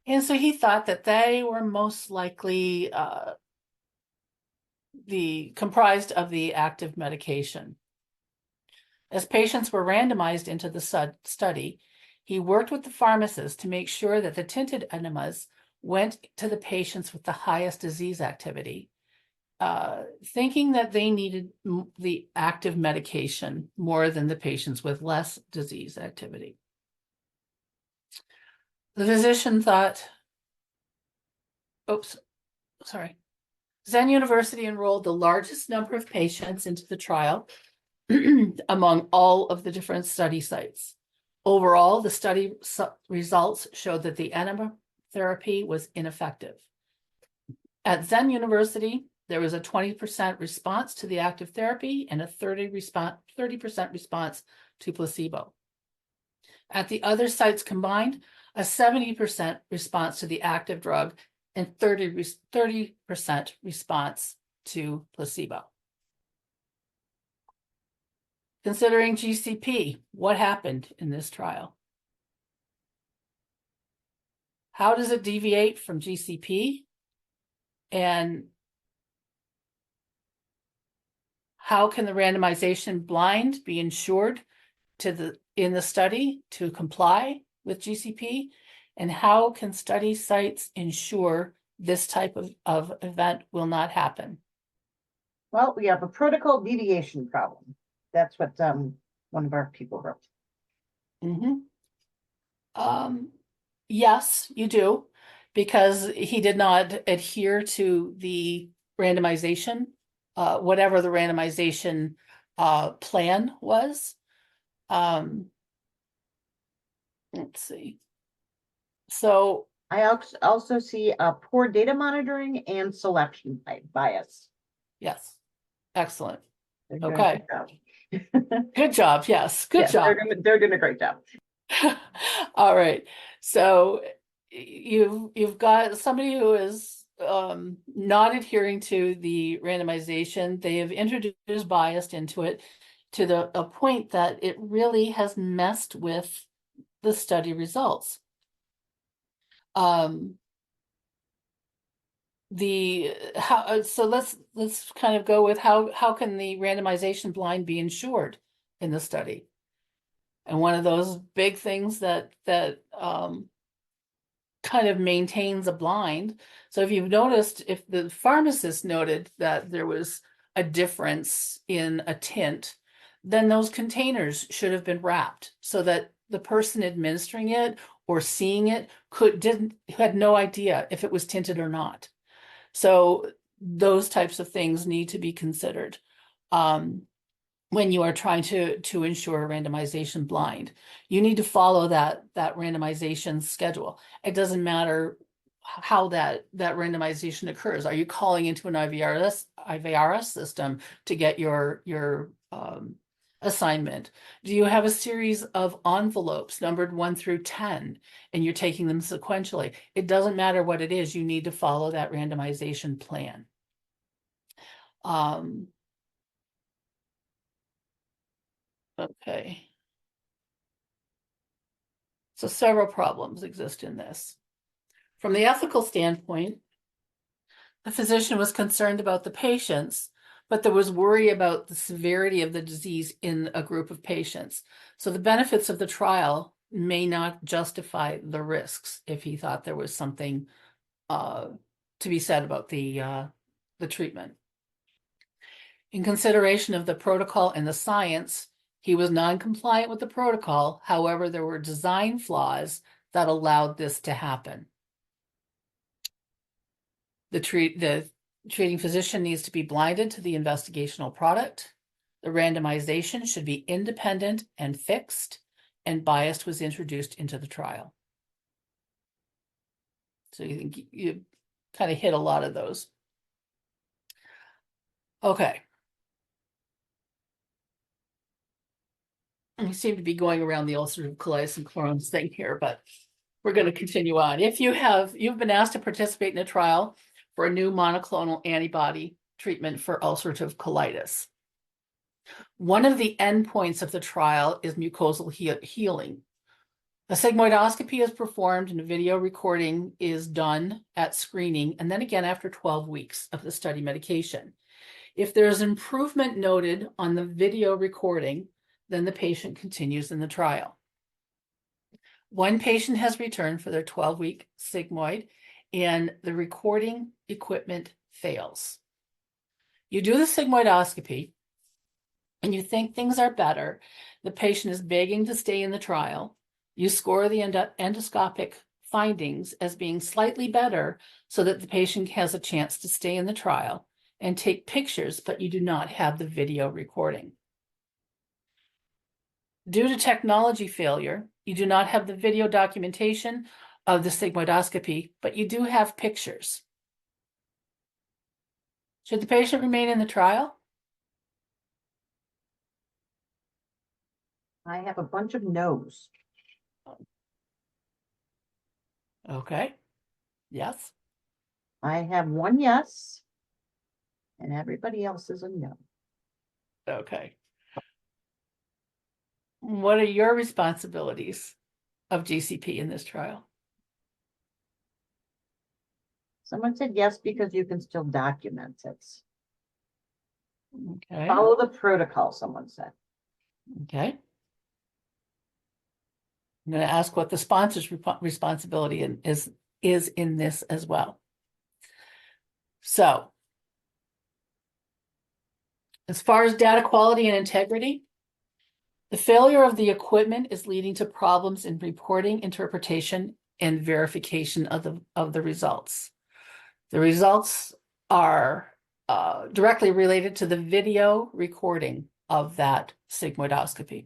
And so he thought that they were most likely comprised of the active medication. As patients were randomized into the study, he worked with the pharmacist to make sure that the tinted enemas went to the patients with the highest disease activity, thinking that they needed the active medication more than the patients with less disease activity. The physician thought, Zen University enrolled the largest number of patients into the trial among all of the different study sites. Overall, the study results showed that the enema therapy was ineffective. At Zen University, there was a 20% response to the active therapy and a 30% response to placebo. At the other sites combined, a 70% response to the active drug and 30% response to placebo. Considering GCP, what happened in this trial? How does it deviate from GCP? And how can the randomization blind be ensured in the study to comply with GCP? And how can study sites ensure this type of event will not happen? Well, we have a protocol deviation problem. That's what one of our people wrote. Yes, you do, because he did not adhere to the randomization, whatever the randomization plan was. Let's see. So I also see poor data monitoring and selection bias. yes, excellent. They're doing Okay. a good job. Good job. Yes, good job. They're doing a great job. All right. So you've got somebody who is not adhering to the randomization. They have introduced bias into it to a point that it really has messed with the study results. So let's kind of go with how can the randomization blind be ensured in the study? And one of those big things that kind of maintains a blind. So if you've noticed, if the pharmacist noted that there was a difference in a tint, then those containers should have been wrapped so that the person administering it or seeing it had no idea if it was tinted or not. So those types of things need to be considered when you are trying to ensure a randomization blind. You need to follow that randomization schedule. It doesn't matter how that randomization occurs. Are you calling into an IVRS system to get your assignment? Do you have a series of envelopes numbered 1 through 10 and you're taking them sequentially? It doesn't matter what it is, you need to follow that randomization plan. Okay. So several problems exist in this. From the ethical standpoint, the physician was concerned about the patients, but there was worry about the severity of the disease in a group of patients. So the benefits of the trial may not justify the risks if he thought there was something to be said about the treatment. In consideration of the protocol and the science, he was non-compliant with the protocol. However, there were design flaws that allowed this to happen. The treating physician needs to be blinded to the investigational product. The randomization should be independent and fixed, and bias was introduced into the trial. So you think you kind of hit a lot of those. Okay. We seem to be going around the ulcerative colitis and Crohn's thing here, but we're going to continue on. If you've been asked to participate in a trial for a new monoclonal antibody treatment for ulcerative colitis. One of the endpoints of the trial is mucosal healing. A sigmoidoscopy is performed and a video recording is done at screening and then again after 12 weeks of the study medication. If there's improvement noted on the video recording, then the patient continues in the trial. One patient has returned for their 12-week sigmoid and the recording equipment fails. You do the sigmoidoscopy and you think things are better. The patient is begging to stay in the trial. You score the endoscopic findings as being slightly better so that the patient has a chance to stay in the trial and take pictures, but you do not have the video recording. Due to technology failure, you do not have the video documentation of the sigmoidoscopy, but you do have pictures. Should the patient remain in the trial? I have a bunch of no's. Okay. Yes. I have one yes. And everybody else is a no. Okay. What are your responsibilities of GCP in this trial? Someone said yes because you can still document it. Okay. Follow the protocol, someone said. Okay. I'm going to ask what the sponsor's responsibility is in this as well. So, as far as data quality and integrity, the failure of the equipment is leading to problems in reporting, interpretation, and verification of the results. The results are directly related to the video recording of that sigmoidoscopy.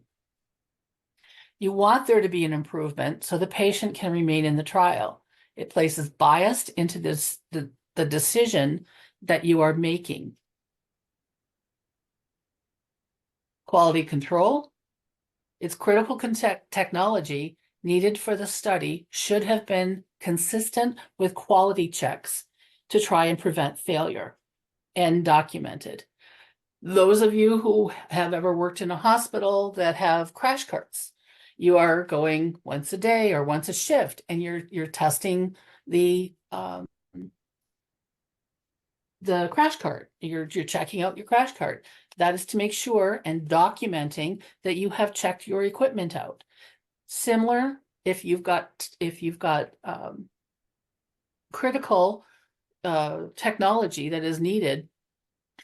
You want there to be an improvement so the patient can remain in the trial. It places bias into the decision that you are making. Quality control. Its critical technology needed for the study should have been consistent with quality checks to try and prevent failure and documented. Those of you who have ever worked in a hospital that have crash carts, you are going once a day or once a shift, and you're testing the crash cart. You're checking out your crash cart. That is to make sure and documenting that you have checked your equipment out. Similar, if you've got critical technology that is needed,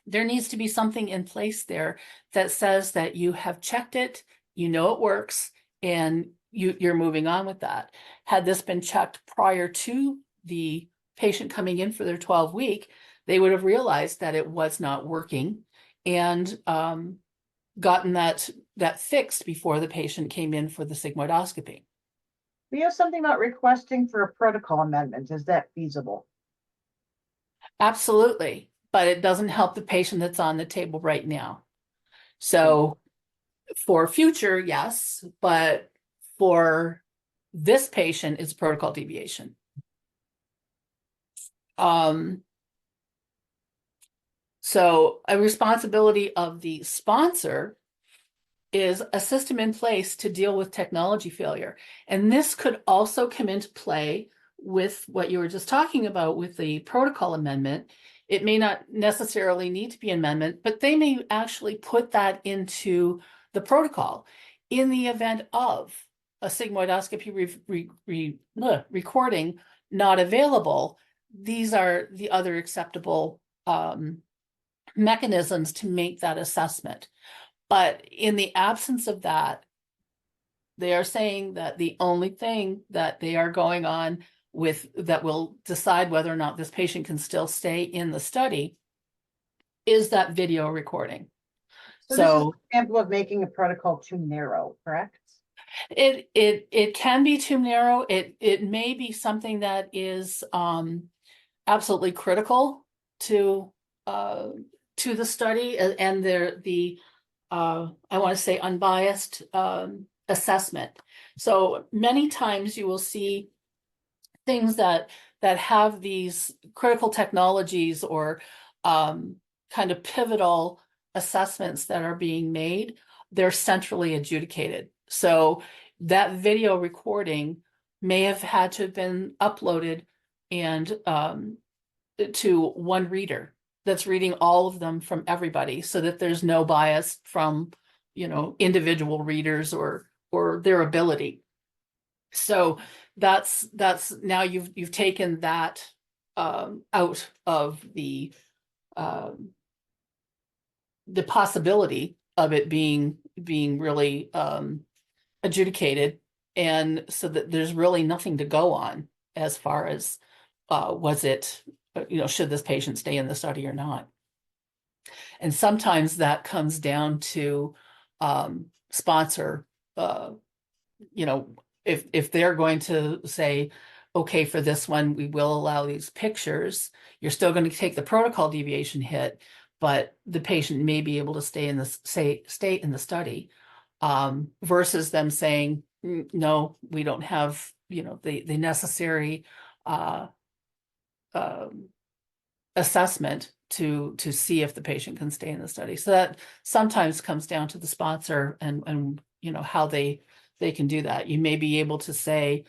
there needs to be something in place there that says that you have checked it, you know it works, and you're moving on with that. Had this been checked prior to the patient coming in for their 12-week, they would have realized that it was not working and gotten that fixed before the patient came in for the sigmoidoscopy. We have something about requesting for a protocol amendment. Is that feasible? Absolutely, but it doesn't help the patient that's on the table right now. So for future, yes, but for this patient, it's protocol deviation. So a responsibility of the sponsor is a system in place to deal with technology failure. And this could also come into play with what you were just talking about with the protocol amendment. It may not necessarily need to be an amendment, but they may actually put that into the protocol in the event of a sigmoidoscopy recording not available. These are the other acceptable mechanisms to make that assessment. But in the absence of that, they are saying that the only thing that they are going on with that will decide whether or not this patient can still stay in the study is that video recording. So this is an example of making a protocol too narrow, correct? It can be too narrow. It may be something that is absolutely critical to the study and the I want to say unbiased assessment. So many times you will see things that have these critical technologies or kind of pivotal assessments that are being made. They're centrally adjudicated. So that video recording may have had to have been uploaded and to one reader that's reading all of them from everybody so that there's no bias from, individual readers or their ability. So that's now you've taken that out of the possibility of it being really adjudicated And so that there's really nothing to go on as far as was it, should this patient stay in the study or not? And sometimes that comes down to sponsor, if they're going to say, okay, for this one, we will allow these pictures, you're still going to take the protocol deviation hit, but the patient may be able to stay in the study, versus them saying, no, we don't have, the necessary um, assessment to see if the patient can stay in the study. So that sometimes comes down to the sponsor and how they can do that. You may be able to say,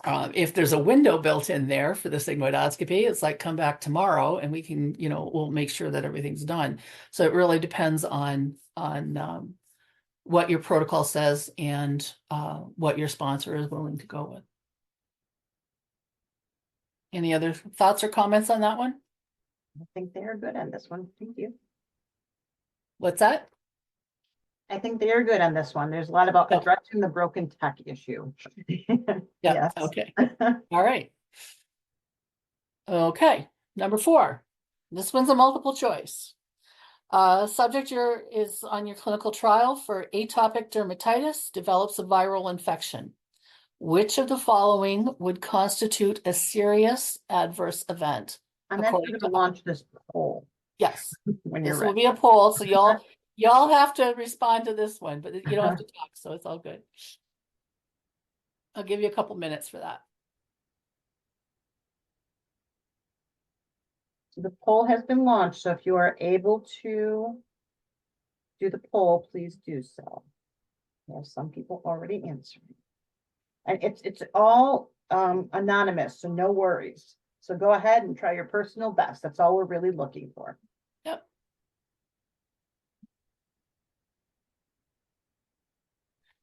if there's a window built in there for the sigmoidoscopy, it's like, come back tomorrow and we can, we'll make sure that everything's done. So it really depends on what your protocol says and what your sponsor is willing to go with. Any other thoughts or comments on that one? I think they are good on this one. Thank you. What's that? I think they are good on this one. There's a lot about Oh. addressing the broken tech issue. Yeah, Yes. okay. All right. Okay, number 4. This one's a multiple choice. Subject is on your clinical trial for atopic dermatitis, develops a viral infection. Which of the following would constitute a serious adverse event? I'm actually going to launch this poll Yes, when you're this will ready. be a poll, so y'all have to respond to this one, but you don't have to talk, so it's all good. I'll give you a couple minutes for that. The poll has been launched, so if you are able to do the poll, please do so. We have some people already answering. And it's all anonymous, so no worries. So go ahead and try your personal best. That's all we're really looking for. Yep.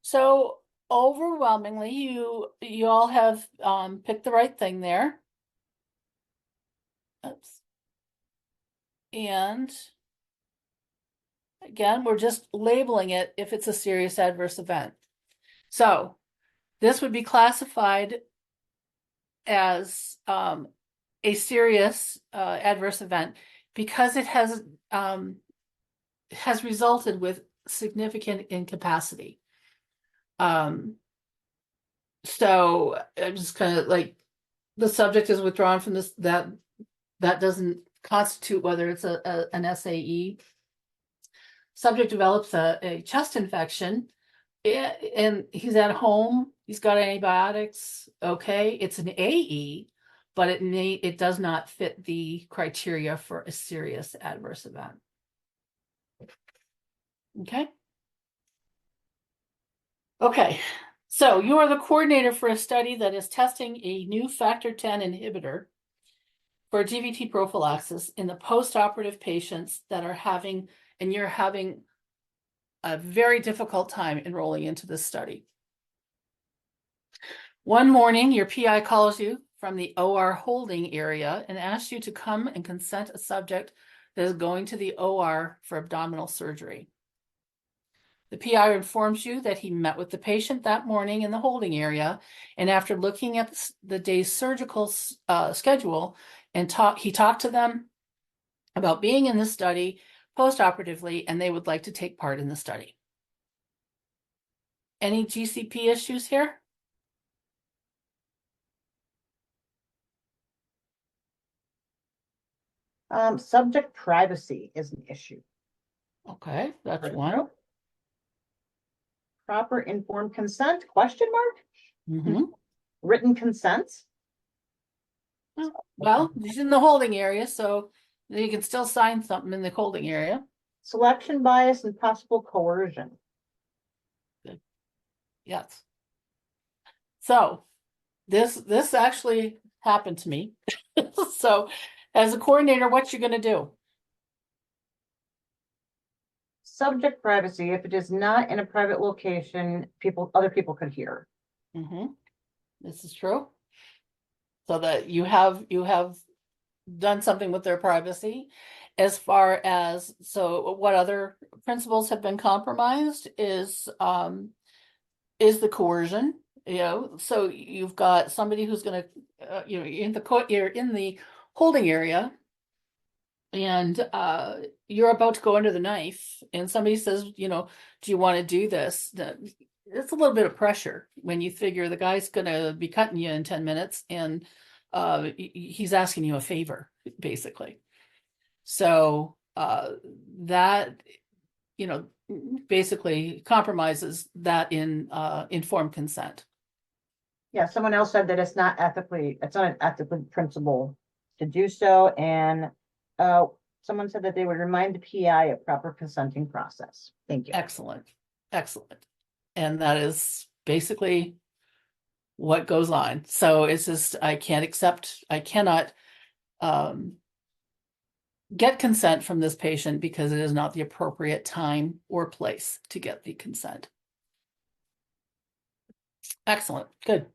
So overwhelmingly, you all have picked the right thing there. Oops. And again, we're just labeling it if it's a serious adverse event. So this would be classified as a serious adverse event because it has resulted with significant incapacity. So I'm just kind of like, the subject is withdrawn from this, that doesn't constitute whether it's an SAE. Subject develops a chest infection and he's at home, he's got antibiotics, okay, it's an AE, but it does not fit the criteria for a serious adverse event. Okay, so you are the coordinator for a study that is testing a new factor 10 inhibitor for DVT prophylaxis in the post-operative patients that are having, and you're having a very difficult time enrolling into this study. One morning, your PI calls you from the OR holding area and asks you to come and consent a subject that is going to the OR for abdominal surgery. The PI informs you that he met with the patient that morning in the holding area, and after looking at the day's surgical schedule, and he talked to them about being in the study post-operatively, and they would like to take part in the study. Any GCP issues here? Subject privacy is an issue. Okay, that's one. Proper informed consent, question mark? Mm-hmm. Written consent? Well, he's in the holding area, so you can still sign something in the holding area. Selection bias and possible coercion. Good. Yes. So this actually happened to me. So as a coordinator, what you're going to do? Subject privacy, if it is not in a private location, other people could hear. Mm-hmm. This is true. So that you have done something with their privacy. As far as, so what other principles have been compromised is is the coercion, so you've got somebody who's going to, you're in the holding area, and you're about to go under the knife, and somebody says, do you want to do this? It's a little bit of pressure when you figure the guy's going to be cutting you in 10 minutes, and he's asking you a favor, basically. So that, basically compromises that in informed consent. Yeah, someone else said that it's not an ethical principle to do so, and someone said that they would remind the PI of proper consenting process. Thank you. Excellent, excellent. And that is basically what goes on. So it's just, I cannot get consent from this patient because it is not the appropriate time or place to get the consent. Excellent, good.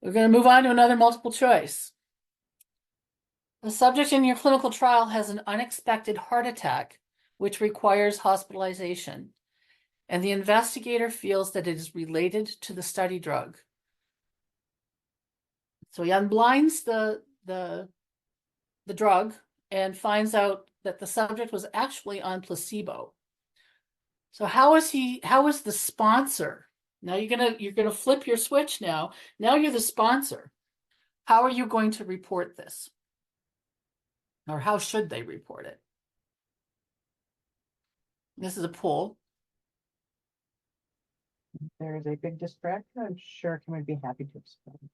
We're going to move on to another multiple choice. The subject in your clinical trial has an unexpected heart attack, which requires hospitalization, and the investigator feels that it is related to the study drug. So he unblinds the drug and finds out that the subject was actually on placebo. So how is the sponsor? Now you're gonna flip your switch now. Now you're the sponsor. How are you going to report this? Or how should they report it? This is a poll. If there is a big distraction, I'm sure Kim would be happy to explain.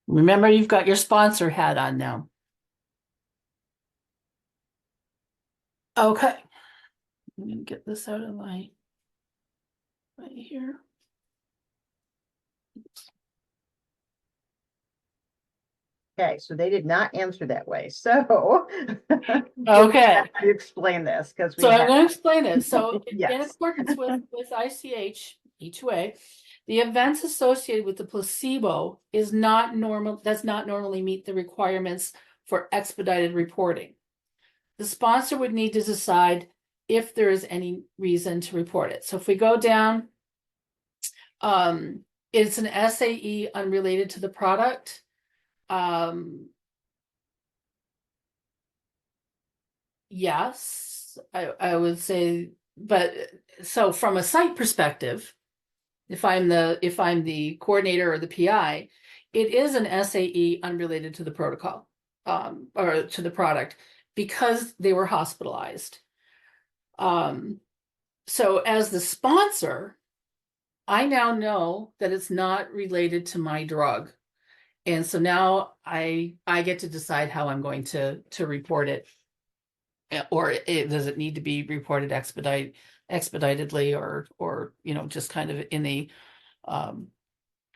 Remember, you've got your sponsor hat on now. Okay. I'm going to get this out of my right here. Okay, so they did not answer that way. So Okay. you explain this because So I'm going to explain it. So Yes. in accordance with ICH, E2A, the events associated with the placebo does not normally meet the requirements for expedited reporting. The sponsor would need to decide if there is any reason to report it. So if we go down, it's an SAE unrelated to the product. Yes, I would say, but so from a site perspective, if I'm the coordinator or the PI, it is an SAE unrelated to the protocol, or to the product, because they were hospitalized. So as the sponsor, I now know that it's not related to my drug. And so now I get to decide how I'm going to report it. Or does it need to be reported expeditedly, or just kind of in a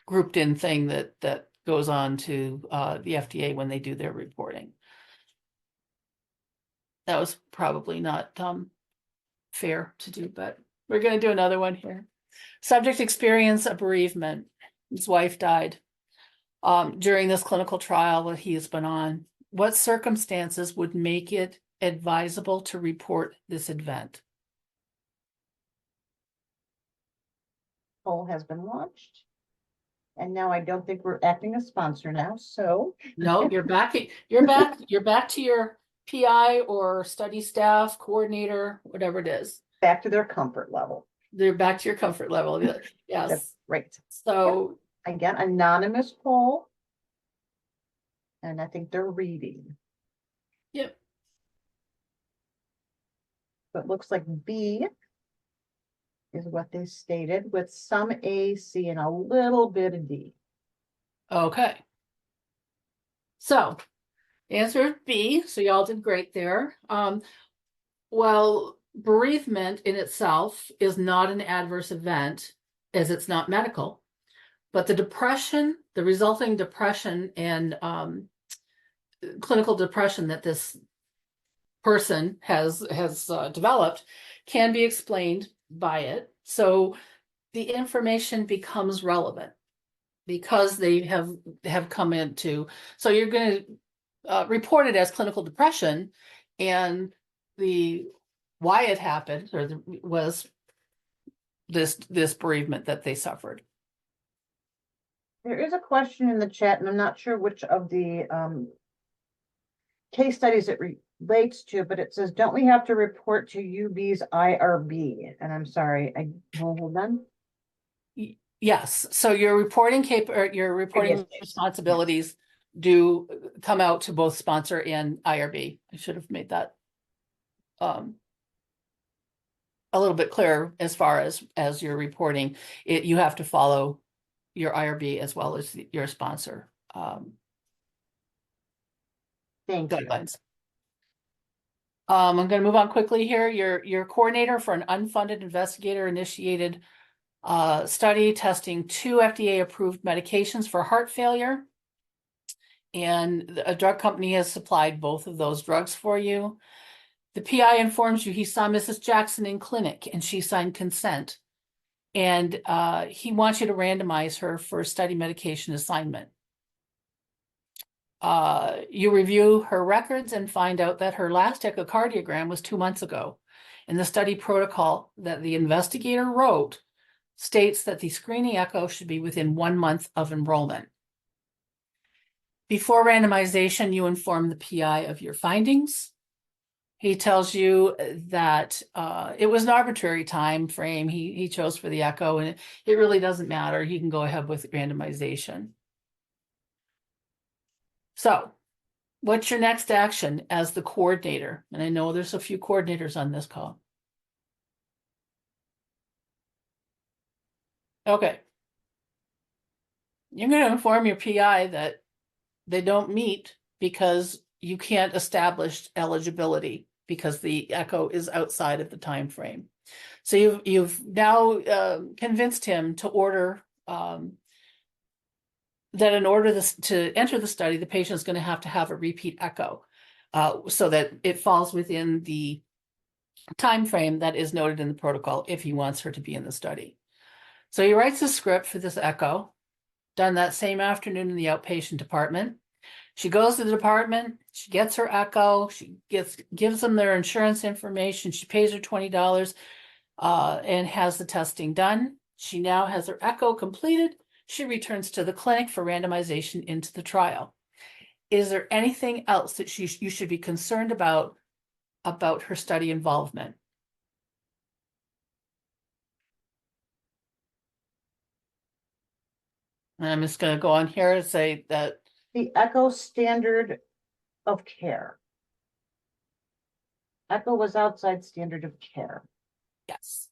grouped in thing that goes on to the FDA when they do their reporting. That was probably not fair to do, but we're going to do another one here. Subject experience a bereavement. His wife died during this clinical trial that he has been on. What circumstances would make it advisable to report this event? Poll has been launched. And now I don't think we're acting as sponsor now, so. No, you're back to your PI or study staff, coordinator, whatever it is. Back to their comfort level. They're back to your comfort level. Yes. That's right. So again, anonymous poll. And I think they're reading. Yep. But it looks like B is what they stated, with some A, C, and a little bit of D. Okay. So answer B. So y'all did great there. Well, bereavement in itself is not an adverse event, as it's not medical, but the resulting depression and clinical depression that this person has developed can be explained by it. So the information becomes relevant because they have come into, so you're going to report it as clinical depression, and the why it happened, or was this bereavement that they suffered. There is a question in the chat, and I'm not sure which of the case studies it relates to, but it says, don't we have to report to UB's IRB? And I'm sorry, hold on. Yes, so your reporting your reporting Yes. responsibilities do come out to both sponsor and IRB. I should have made that a little bit clearer as far as your reporting. You have to follow your IRB as well as your sponsor Thank you. guidelines. I'm going to move on quickly here. Your coordinator for an unfunded investigator-initiated study testing 2 FDA-approved medications for heart failure. And a drug company has supplied both of those drugs for you. The PI informs you he saw Mrs. Jackson in clinic and she signed consent. And he wants you to randomize her for a study medication assignment. You review her records and find out that her last echocardiogram was 2 months ago. And the study protocol that the investigator wrote states that the screening echo should be within 1 month of enrollment. Before randomization, you inform the PI of your findings. He tells you that it was an arbitrary time frame he chose for the echo, and it really doesn't matter. He can go ahead with randomization. So, what's your next action as the coordinator? And I know there's a few coordinators on this call. Okay. You're going to inform your PI that they don't meet because you can't establish eligibility because the echo is outside of the time frame. So you've now convinced him to order that in order to enter the study, the patient is going to have a repeat echo so that it falls within the time frame that is noted in the protocol if he wants her to be in the study. So he writes a script for this echo, done that same afternoon in the outpatient department. She goes to the department, she gets her echo, she gives them their insurance information, she pays her $20 and has the testing done. She now has her echo completed. She returns to the clinic for randomization into the trial. Is there anything else that you should be concerned about her study involvement? And I'm just going to go on here and say that The echo standard of care. Echo was outside standard of care. yes.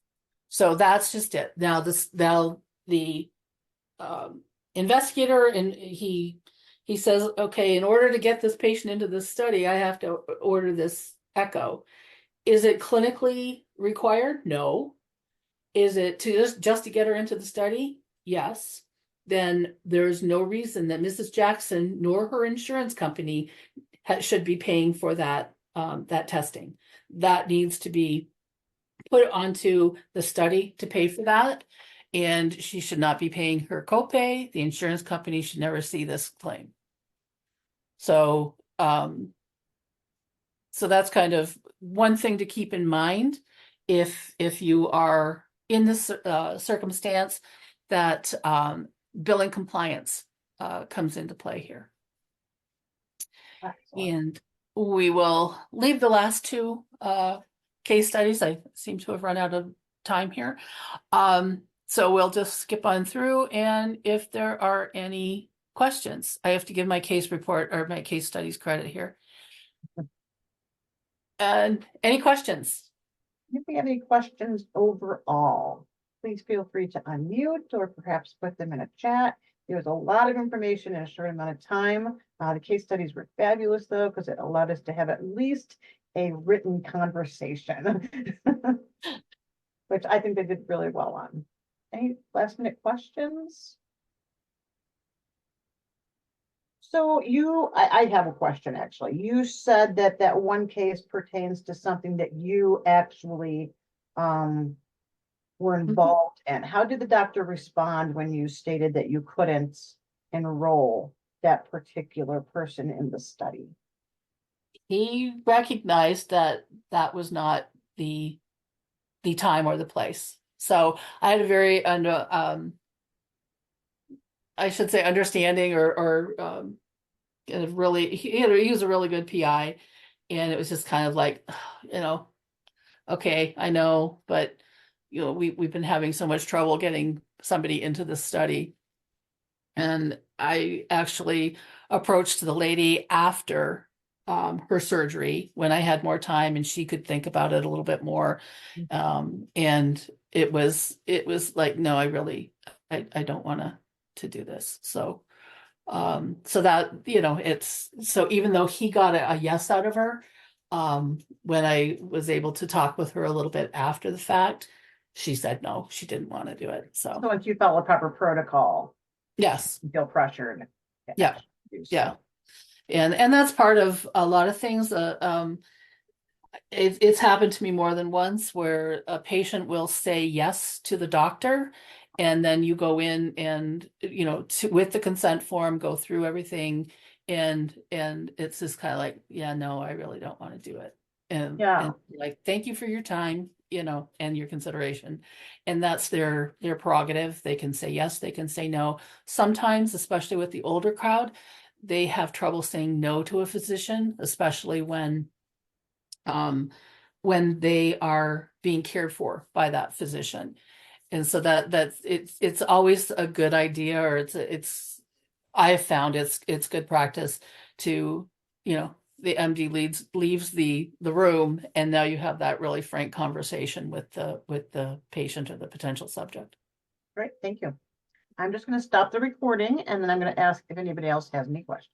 So that's just it. Now the investigator, and he says, okay, in order to get this patient into this study, I have to order this echo. Is it clinically required? No. Is it just to get her into the study? Yes. Then there's no reason that Mrs. Jackson nor her insurance company should be paying for that testing. That needs to be put onto the study to pay for that. And she should not be paying her copay. The insurance company should never see this claim. So, so that's kind of one thing to keep in mind if you are in this circumstance that billing compliance comes into play here. Excellent. And we will leave the last 2 case studies. I seem to have run out of time here. So we'll just skip on through, and if there are any questions, I have to give my case report or my case studies credit here. And any questions? If you have any questions overall, please feel free to unmute or perhaps put them in a chat. There's a lot of information in a short amount of time. The case studies were fabulous though, because it allowed us to have at least a written conversation, which I think they did really well on. Any last minute questions? So I have a question actually. You said that one case pertains to something that you actually were involved in. How did the doctor respond when you stated that you couldn't enroll that particular person in the study? He recognized that was not the time or the place. So I had a very I should say understanding or kind of really he was a really good PI, and it was just kind of like, you know, okay, I know, but you know, we've been having so much trouble getting somebody into the study. And I actually approached the lady after her surgery when I had more time and she could think about it a little bit more. And it was like, no, I don't want to do this. So so that, you know, it's so even though he got a yes out of her, when I was able to talk with her a little bit after the fact, she said no, she didn't want to do it. So So once you follow proper protocol, yes, you feel pressured. to yeah, actually do so. yeah. And that's part of a lot of things. It's happened to me more than once where a patient will say yes to the doctor, and then you go in and, you know, with the consent form, go through everything, and it's just kind of like, yeah, no, I really don't want to do it. Yeah. And like, thank you for your time, you know, and your consideration. And that's their prerogative. They can say yes, they can say no. Sometimes, especially with the older crowd, they have trouble saying no to a physician, especially um, when they are being cared for by that physician. And so that's it's always a good idea, or it's I have found it's good practice to, you know, the MD leaves the room, and now you have that really frank conversation with the patient or the potential subject. Great, thank you. I'm just going to stop the recording and then I'm going to ask if anybody else has any questions.